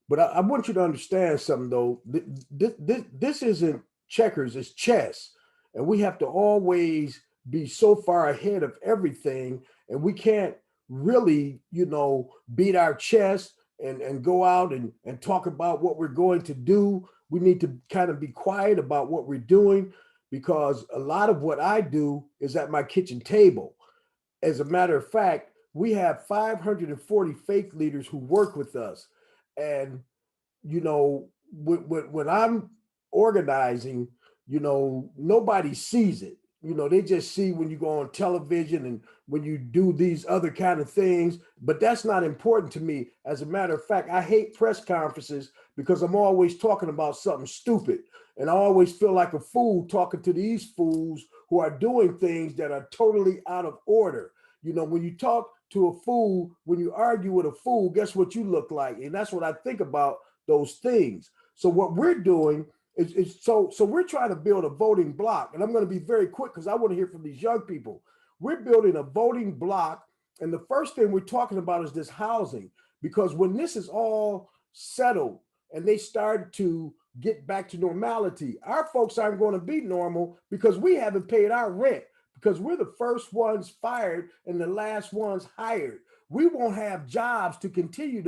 But I want you to understand something, though. This isn't checkers, it's chess. And we have to always be so far ahead of everything. And we can't really, beat our chest and go out and talk about what we're going to do. We need to kind of be quiet about what we're doing, because a lot of what I do is at my kitchen table. As a matter of fact, we have 540 faith leaders who work with us. And, you know, when I'm organizing, you know, nobody sees it. You know, they just see when you go on television and when you do these other kind of things, but that's not important to me. As a matter of fact, I hate press conferences because I'm always talking about something stupid. And I always feel like a fool talking to these fools who are doing things that are totally out of order. You know, when you talk to a fool, when you argue with a fool, guess what you look like? And that's what I think about those things. So what we're doing so we're trying to build a voting block, and I'm going to be very quick because I want to hear from these young people. We're building a voting block, and the first thing we're talking about is this housing, because when this is all settled and they start to get back to normality, our folks aren't going to be normal because we haven't paid our rent, because we're the first ones fired and the last ones hired. We won't have jobs to continue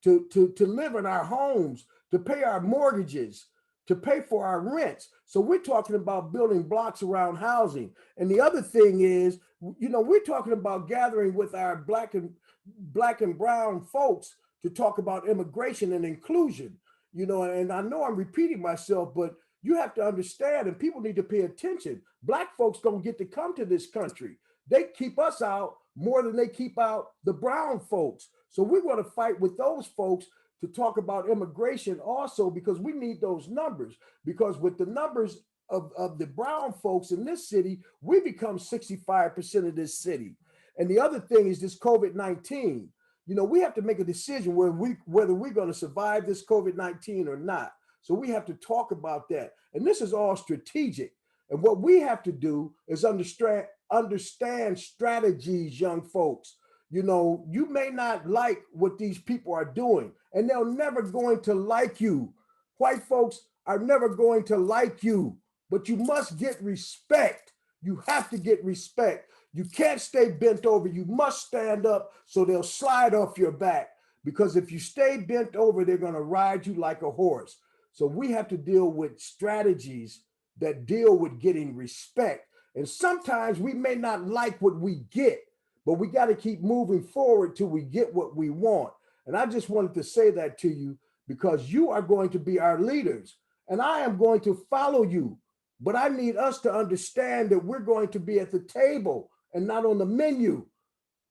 to live in our homes, to pay our mortgages, to pay for our rents. So we're talking about building blocks around housing. And the other thing is, you know, we're talking about gathering with our black and brown folks to talk about immigration and inclusion. You know, and I know I'm repeating myself, but you have to understand, and people need to pay attention. Black folks don't get to come to this country. They keep us out more than they keep out the brown folks. So we're going to fight with those folks to talk about immigration also, because we need those numbers, because with the numbers of the brown folks in this city, we become 65% of this city. And the other thing is this COVID-19. You know, we have to make a decision whether we're going to survive this COVID-19 or not. So we have to talk about that. And this is all strategic. And what we have to do is understand strategies, young folks. You know, you may not like what these people are doing, and they're never going to like you. White folks are never going to like you, but you must get respect. You have to get respect. You can't stay bent over. You must stand up so they'll slide off your back, because if you stay bent over, they're going to ride you like a horse. So we have to deal with strategies that deal with getting respect. And sometimes we may not like what we get, but we got to keep moving forward till we get what we want. And I just wanted to say that to you, because you are going to be our leaders and I am going to follow you. But I need us to understand that we're going to be at the table and not on the menu.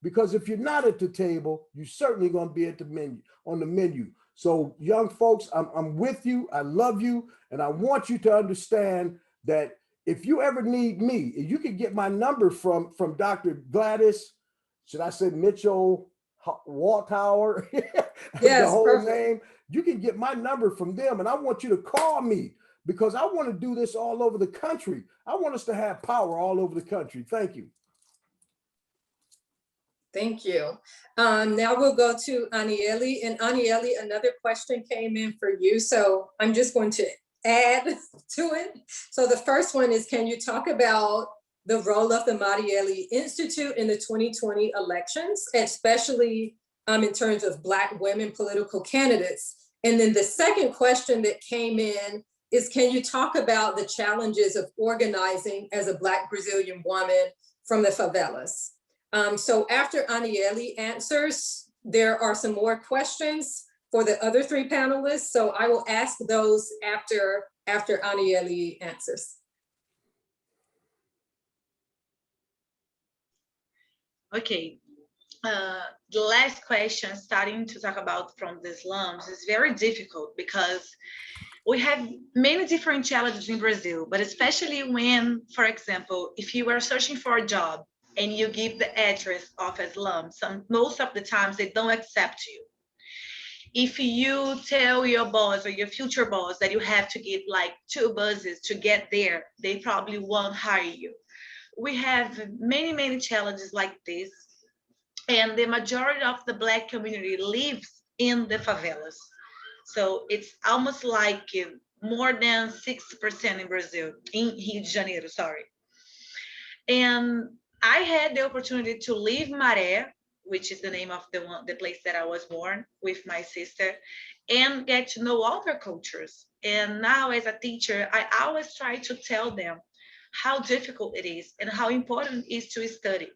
Because if you're not at the table, you're certainly going to be at the menu, on the menu. So young folks, I'm with you. I love you. And I want you to understand that if you ever need me, you can get my number from Dr. Gladys. Should I say Mitchell Waltower? Yes, the whole perfect. name. You can get my number from them, and I want you to call me, because I want to do this all over the country. I want us to have power all over the country. Thank you. Thank you. Now we'll go to Anieli. And Anieli, another question came in for you, so I'm just going to add to it. So the first one is, can you talk about the role of the Marieli Institute in the 2020 elections, especially in terms of Black women political candidates? And then the second question that came in is, can you talk about the challenges of organizing as a Black Brazilian woman from the favelas? So after Anieli answers, there are some more questions for the other three panelists. So I will ask those after Anieli answers. Okay. The last question, starting to talk about from the slums, is very difficult because we have many different challenges in Brazil, but especially when, for example, if you are searching for a job and you give the address of a slum, most of the times they don't accept you. If you tell your boss or your future boss that you have to get like 2 buses to get there, they probably won't hire you. We have many challenges like this. And the majority of the Black community lives in the favelas. So it's almost like more than 60% in Brazil, in Rio de Janeiro, sorry. And I had the opportunity to leave Maré, which is the name of the place that I was born, with my sister, and get to know other cultures. And now as a teacher, I always try to tell them how difficult it is and how important it is to study.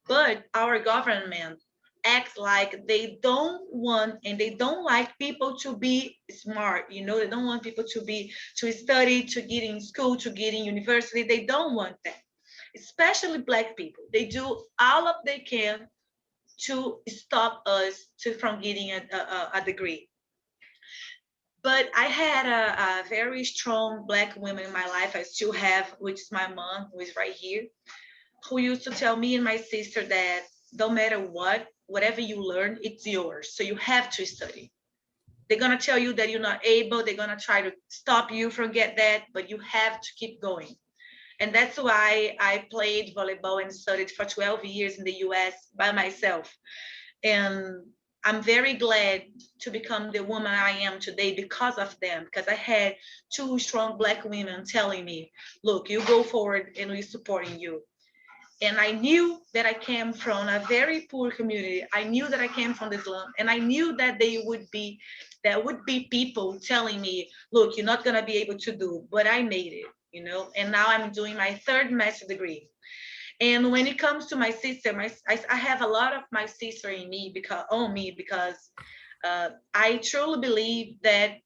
But our government act like they don't want and they don't like people to be smart. You know, they don't want people to study, to get in school, to get in university. They don't want that, especially Black people. They do all of they can to stop us from getting a degree. But I had a very strong Black woman in my life. I still have, which is my mom, who is right here, who used to tell me and my sister that no matter what, whatever you learn, it's yours. So you have to study. They're gonna tell you that you're not able. They're gonna try to stop you from get that, but you have to keep going. And that's why I played volleyball and studied for 12 years in the US by myself. And I'm very glad to become the woman I am today because of them, because I had two strong Black women telling me, look, you go forward and we're supporting you. And I knew that I came from a very poor community. I knew that I came from the slum, and I knew that there would be people telling me, look, you're not gonna be able to do, but I made it, you know, and now I'm doing my third master's degree. And when it comes to my sister, I have a lot of my sister in me because I truly believe that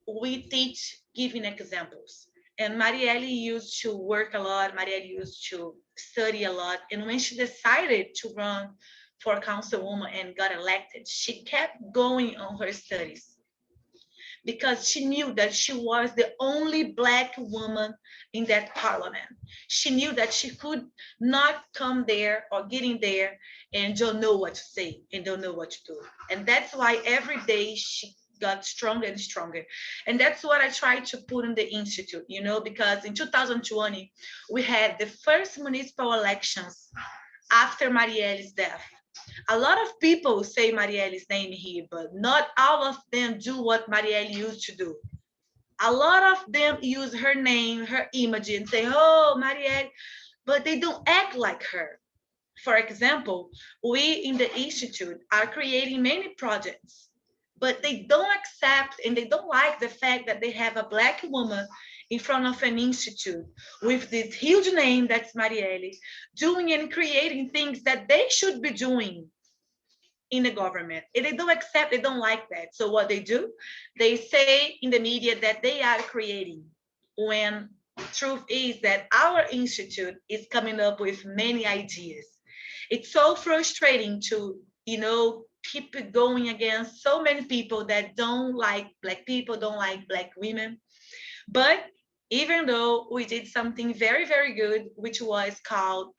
we teach giving examples. And Marielle used to work a lot. Marielle used to study a lot. And when she decided to run for councilwoman and got elected, she kept going on her studies because she knew that she was the only Black woman in that parliament. She knew that she could not come there or get in there and don't know what to say and don't know what to do. And that's why every day she got stronger and stronger. And that's what I tried to put in the Institute, you know, because in 2020, we had the first municipal elections after Marielle's death. A lot of people say Marielle's name here, but not all of them do what Marielle used to do. A lot of them use her name, her image, and say, oh, Marielle, but they don't act like her. For example, we in the Institute are creating many projects, but they don't accept and they don't like the fact that they have a Black woman in front of an institute with this huge name that's Marielle, doing and creating things that they should be doing in the government. And they don't accept, they don't like that. So what they do, they say in the media that they are creating, when truth is that our institute is coming up with many ideas. It's so frustrating to, you know, keep it going against so many people that don't like Black people, don't like Black women. But even though we did something very, very good, which was called,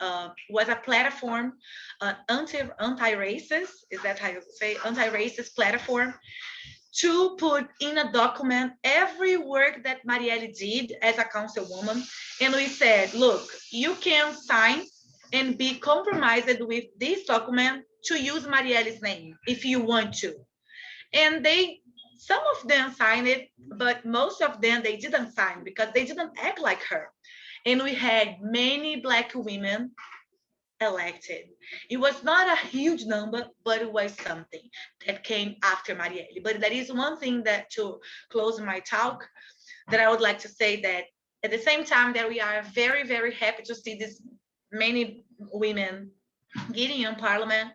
was a platform, anti-racist, is that how you say, anti-racist platform, to put in a document every work that Marielle did as a councilwoman. And we said, look, you can sign and be compromised with this document to use Marielle's name if you want to. And some of them signed it, but most of them, they didn't sign because they didn't act like her. And we had many Black women elected. It was not a huge number, but it was something that came after Marielle. But that is one thing that, to close my talk, that I would like to say, that at the same time that we are very, very happy to see this many women getting in parliament,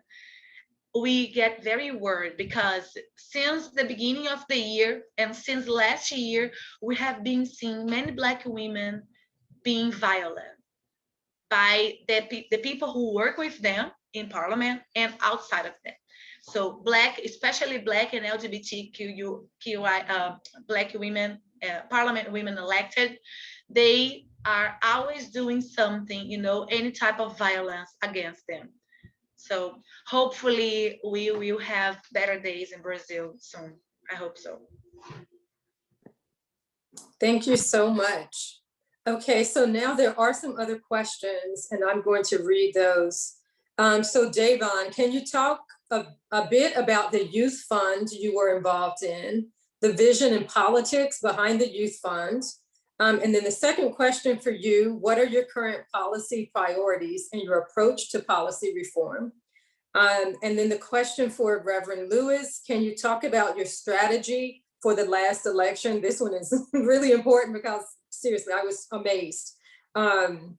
we get very worried because since the beginning of the year and since last year, we have been seeing many Black women being violent by the people who work with them in parliament and outside of them. So Black, especially Black and LGBTQI Black women, parliament women elected, they are always doing something, you know, any type of violence against them. So hopefully we will have better days in Brazil soon. I hope so. Thank you so much. Okay, so now there are some other questions and I'm going to read those. So Davon, can you talk a bit about the youth fund you were involved in, the vision and politics behind the youth fund? And then the second question for you, what are your current policy priorities and your approach to policy reform? And then the question for Reverend Lewis, can you talk about your strategy for the last election? This one is really important because seriously, I was amazed. And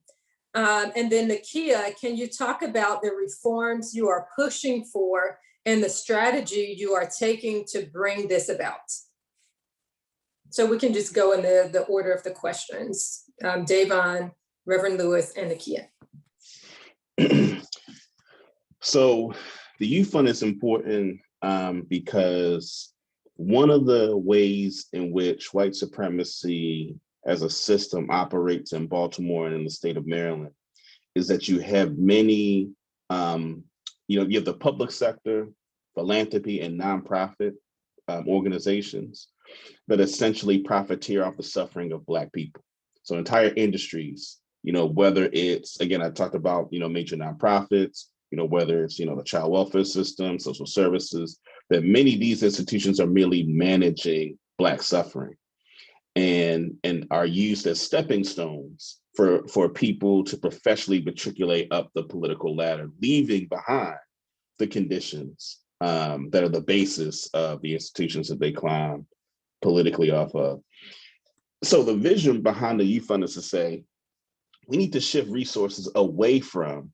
then Nakia, can you talk about the reforms you are pushing for and the strategy you are taking to bring this about. So we can just go in the order of the questions. Davon, Reverend Lewis, and Nakia. So the youth fund is important because one of the ways in which white supremacy as a system operates in Baltimore and in the state of Maryland is that you have many, you have the public sector, philanthropy, and nonprofit organizations that essentially profiteer off the suffering of Black people. So entire industries, whether it's, again, I talked about, major nonprofits, whether it's, the child welfare system, social services, that many of these institutions are merely managing Black suffering and are used as stepping stones for people to professionally matriculate up the political ladder, leaving behind the conditions that are the basis of the institutions that they climb politically off of. So the vision behind the youth fund is to say, we need to shift resources away from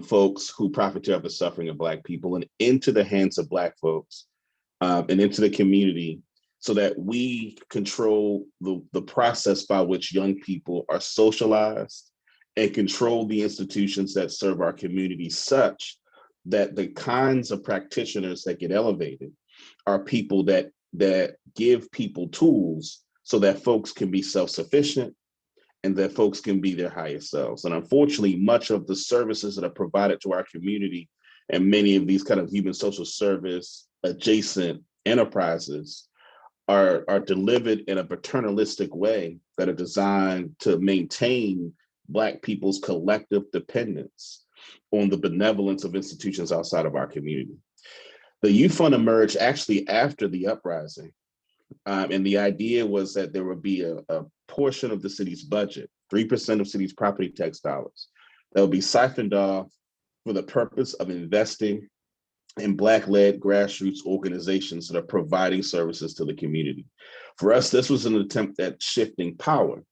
folks who profiteer off the suffering of Black people and into the hands of Black folks and into the community, so that we control the process by which young people are socialized and control the institutions that serve our community, such that the kinds of practitioners that get elevated are people that give people tools so that folks can be self-sufficient and that folks can be their highest selves. And unfortunately, much of the services that are provided to our community and many of these kind of human social service adjacent enterprises are delivered in a paternalistic way that are designed to maintain Black people's collective dependence on the benevolence of institutions outside of our community. The youth fund emerged actually after the uprising. And the idea was that there would be a portion of the city's budget, 3% of city's property tax dollars, that would be siphoned off for the purpose of investing in Black-led grassroots organizations that are providing services to the community. For us, this was an attempt at shifting power,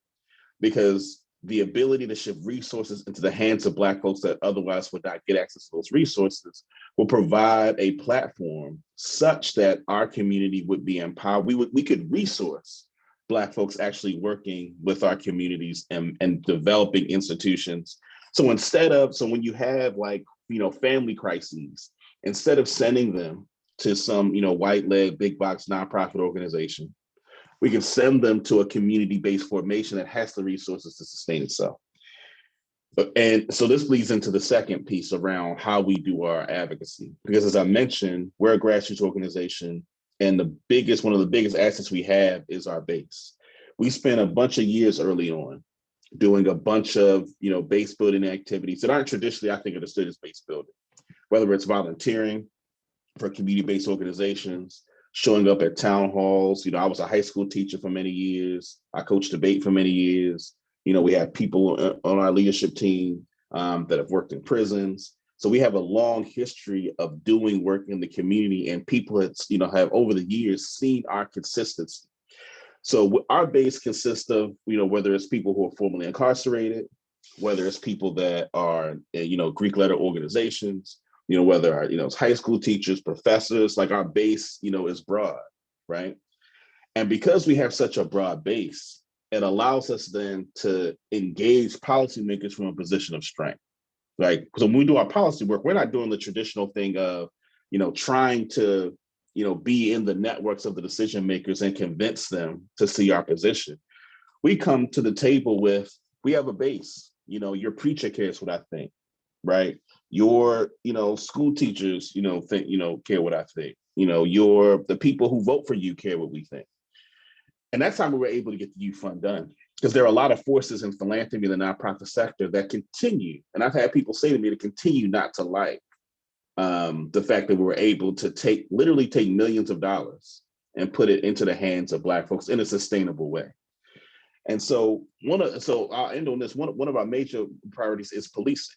because the ability to shift resources into the hands of Black folks that otherwise would not get access to those resources will provide a platform such that our community would be empowered. We could resource Black folks actually working with our communities and developing institutions. So when you have family crises, instead of sending them to some white-led big box nonprofit organization, we can send them to a community-based formation that has the resources to sustain itself. And so this leads into the second piece around how we do our advocacy. Because as I mentioned, we're a grassroots organization, and one of the biggest assets we have is our base. We spent a bunch of years early on doing a bunch of base building activities that aren't traditionally, I think, understood as base building, whether it's volunteering for community-based organizations, showing up at town halls. I was a high school teacher for many years. I coached debate for many years. We have people on our leadership team that have worked in prisons. So we have a long history of doing work in the community, and people have over the years seen our consistency. So our base consists of, whether it's people who are formerly incarcerated, whether it's people that are, Greek letter organizations, whether it's high school teachers, professors, our base, is broad, right? And because we have such a broad base, it allows us then to engage policymakers from a position of strength. So when we do our policy work, we're not doing the traditional thing of, trying to, be in the networks of the decision makers and convince them to see our position. We come to the table with, we have a base. Your preacher cares what I think, right? Your, school teachers, think, care what I think. The people who vote for you care what we think. And that's how we were able to get the youth fund done. Because there are a lot of forces in philanthropy in the nonprofit sector that continue, and I've had people say to me to continue not to like the fact that we were able to literally take millions of dollars and put it into the hands of Black folks in a sustainable way. And so I'll end on this. One of our major priorities is policing.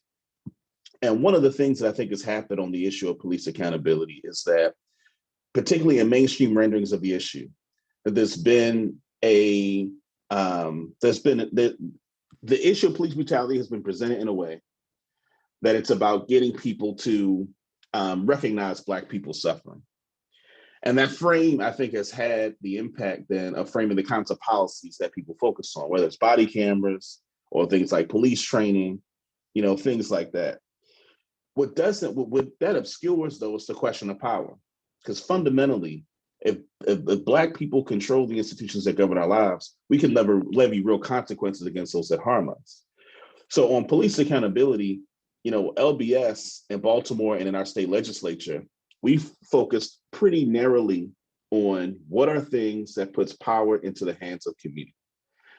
And one of the things that I think has happened on the issue of police accountability is that, particularly in mainstream renderings of the issue, that the issue of police brutality has been presented in a way that it's about getting people to recognize Black people suffering. And that frame, I think, has had the impact then of framing the kinds of policies that people focus on, whether it's body cameras or things like police training, things like that. What that obscures, though, is the question of power. Because fundamentally, if Black people control the institutions that govern our lives, we can never levy real consequences against those that harm us. So on police accountability, LBS in Baltimore and in our state legislature, we focused pretty narrowly on what are things that puts power into the hands of community.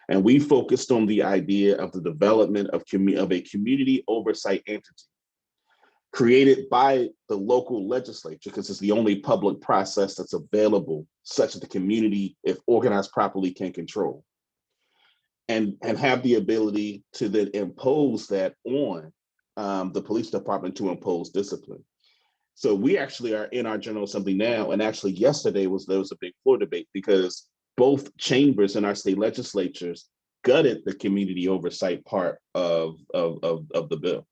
And we focused on the idea of the development of a community oversight entity created by the local legislature, because it's the only public process that's available such that the community, if organized properly, can control. And have the ability to then impose that on the police department to impose discipline. So we actually are in our General Assembly now, and actually yesterday there was a big floor debate because both chambers in our state legislatures gutted the community oversight part of the bill.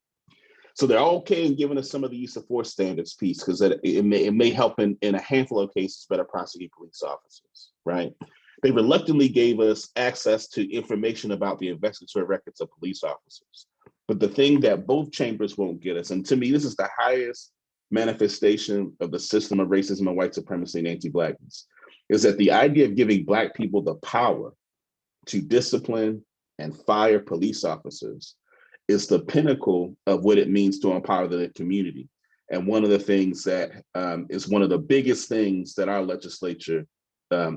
So they're okay in giving us some of the use of force standards piece, because it may help in a handful of cases better prosecute police officers, right? They reluctantly gave us access to information about the investigatory records of police officers. But the thing that both chambers won't get us, and to me, this is the highest manifestation of the system of racism and white supremacy and anti-Blackness, is that the idea of giving Black people the power to discipline and fire police officers is the pinnacle of what it means to empower the community. And one of the things that is one of the biggest things that our legislature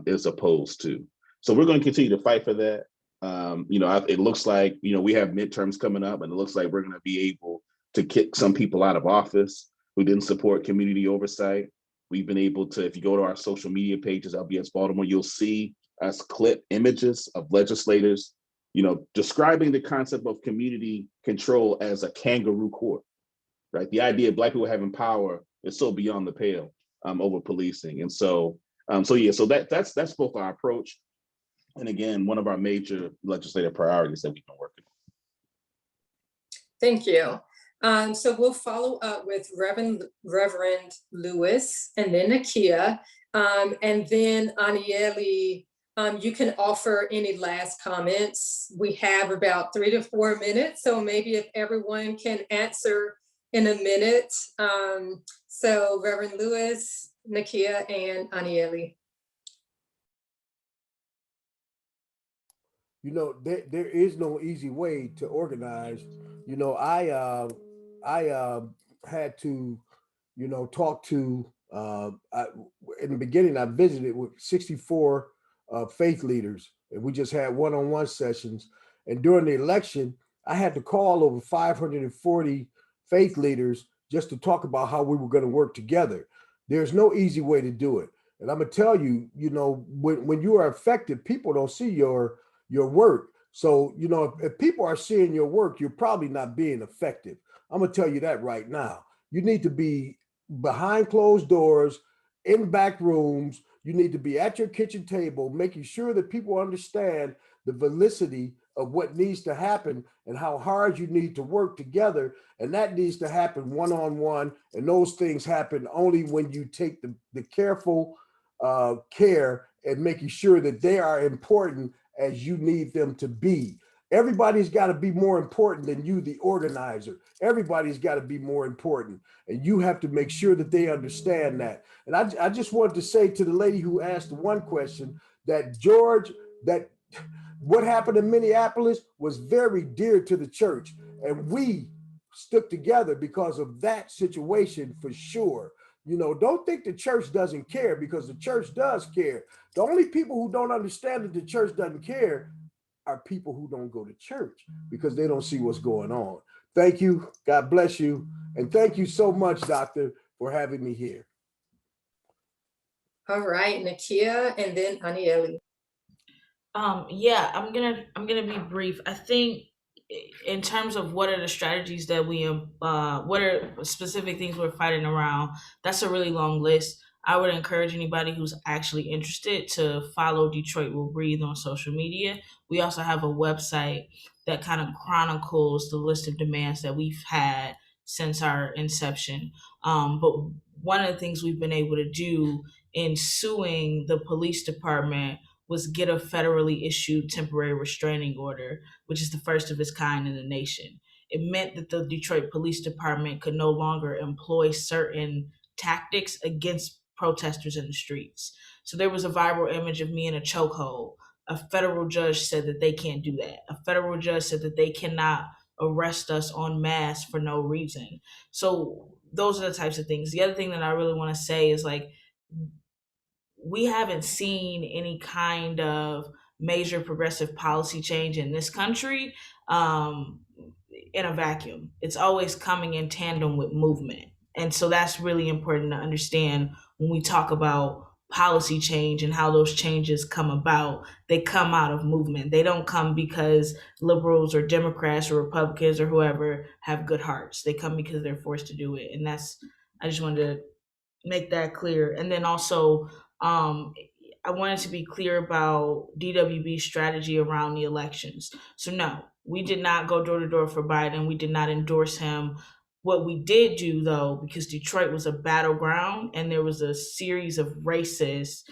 is opposed to. So we're going to continue to fight for that. It looks like, we have midterms coming up, and it looks like we're going to be able to kick some people out of office who didn't support community oversight. We've been able to, if you go to our social media pages, LBS Baltimore, you'll see us clip images of legislators, describing the concept of community control as a kangaroo court, right? The idea of Black people having power is so beyond the pale over policing. And so that's both our approach. And again, one of our major legislative priorities that we've been working on. Thank you. So we'll follow up with Reverend Lewis, and then Nakia, and then Anieli. You can offer any last comments. We have about 3 to 4 minutes, so maybe if everyone can answer in a minute. So Reverend Lewis, Nakia, and Anieli. There is no easy way to organize. I had to, talk to, in the beginning, I visited with 64 faith leaders, and we just had one-on-one sessions. And during the election, I had to call over 540 faith leaders just to talk about how we were going to work together. There's no easy way to do it. And I'm going to tell you, when you are effective, people don't see your work. So, if people are seeing your work, you're probably not being effective. I'm going to tell you that right now. You need to be behind closed doors, in back rooms. You need to be at your kitchen table, making sure that people understand the validity of what needs to happen and how hard you need to work together. And that needs to happen one-on-one. And those things happen only when you take the careful care and making sure that they are important as you need them to be. Everybody's got to be more important than you, the organizer. Everybody's got to be more important. And you have to make sure that they understand that. And I just wanted to say to the lady who asked the one question that that what happened in Minneapolis was very dear to the church. And we stuck together because of that situation for sure. Don't think the church doesn't care, because the church does care. The only people who don't understand that the church doesn't care are people who don't go to church because they don't see what's going on. Thank you. God bless you. And thank you so much, Doctor, for having me here. All right, Nakia, and then Anieli. Yeah, I'm gonna be brief. I think in terms of what are the strategies that what are specific things we're fighting around, that's a really long list. I would encourage anybody who's actually interested to follow Detroit Will Breathe on social media. We also have a website that kind of chronicles the list of demands that we've had since our inception. But one of the things we've been able to do in suing the police department was get a federally issued temporary restraining order, which is the first of its kind in the nation. It meant that the Detroit Police Department could no longer employ certain tactics against protesters in the streets. So there was a viral image of me in a chokehold. A federal judge said that they can't do that. A federal judge said that they cannot arrest us en masse for no reason. So those are the types of things. The other thing that I really want to say is, like, we haven't seen any kind of major progressive policy change in this country in a vacuum. It's always coming in tandem with movement. And so that's really important to understand when we talk about policy change and how those changes come about. They come out of movement. They don't come because liberals or Democrats or Republicans or whoever have good hearts. They come because they're forced to do it. And that's, I just wanted to make that clear. And then also, I wanted to be clear about DWB's strategy around the elections. So no, we did not go door to door for Biden. We did not endorse him. What we did do, though, because Detroit was a battleground and there was a series of racist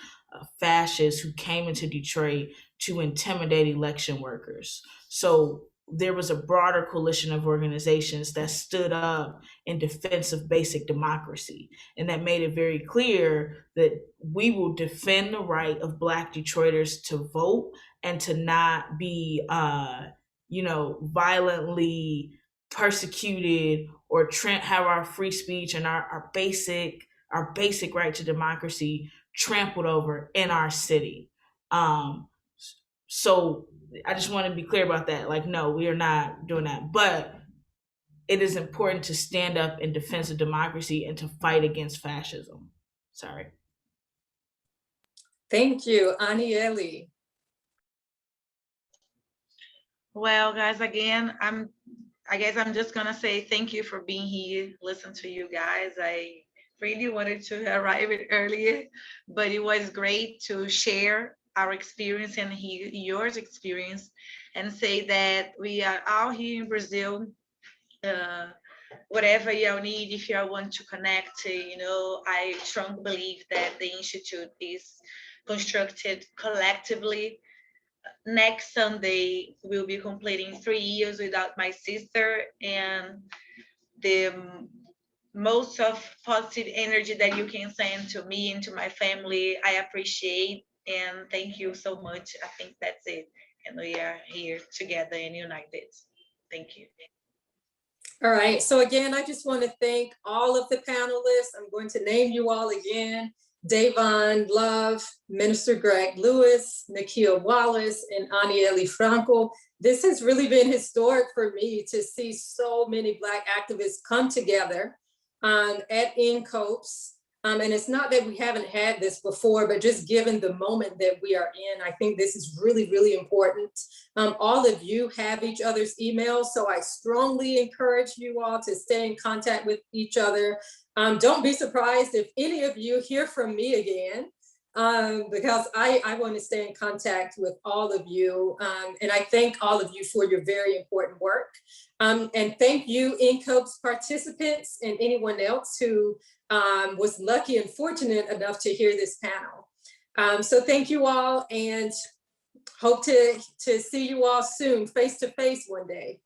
fascists who came into Detroit to intimidate election workers. So there was a broader coalition of organizations that stood up in defense of basic democracy. And that made it very clear that we will defend the right of Black Detroiters to vote and to not be, violently persecuted or have our free speech and our basic right to democracy trampled over in our city. So I just want to be clear about that. Like, no, we are not doing that. But it is important to stand up in defense of democracy and to fight against fascism. Sorry. Thank you, Anieli. Well, guys, again, I guess I'm just gonna say thank you for being here. Listen to you guys. I really wanted to arrive earlier, but it was great to share our experience and hear yours experience, and say that we are all here in Brazil. Whatever you need, if you want to connect, I strongly believe that the Institute is constructed collectively. Next Sunday, we'll be completing 3 years without my sister, and the most of positive energy that you can send to me and to my family, I appreciate, and thank you so much. I think that's it, and we are here together and united. Thank you. All right, so again, I just want to thank all of the panelists. I'm going to name you all again: Davon Love, Minister Greg Lewis, Nakia Wallace, and Anieli Franco. This has really been historic for me to see so many Black activists come together at NCOBPS. And it's not that we haven't had this before, but just given the moment that we are in, I think this is really, really important. All of you have each other's emails, so I strongly encourage you all to stay in contact with each other. Don't be surprised if any of you hear from me again, because I want to stay in contact with all of you. And I thank all of you for your very important work. And thank you, NCOBPS participants, and anyone else who was lucky and fortunate enough to hear this panel. So thank you all, and hope to see you all soon, face to face one day.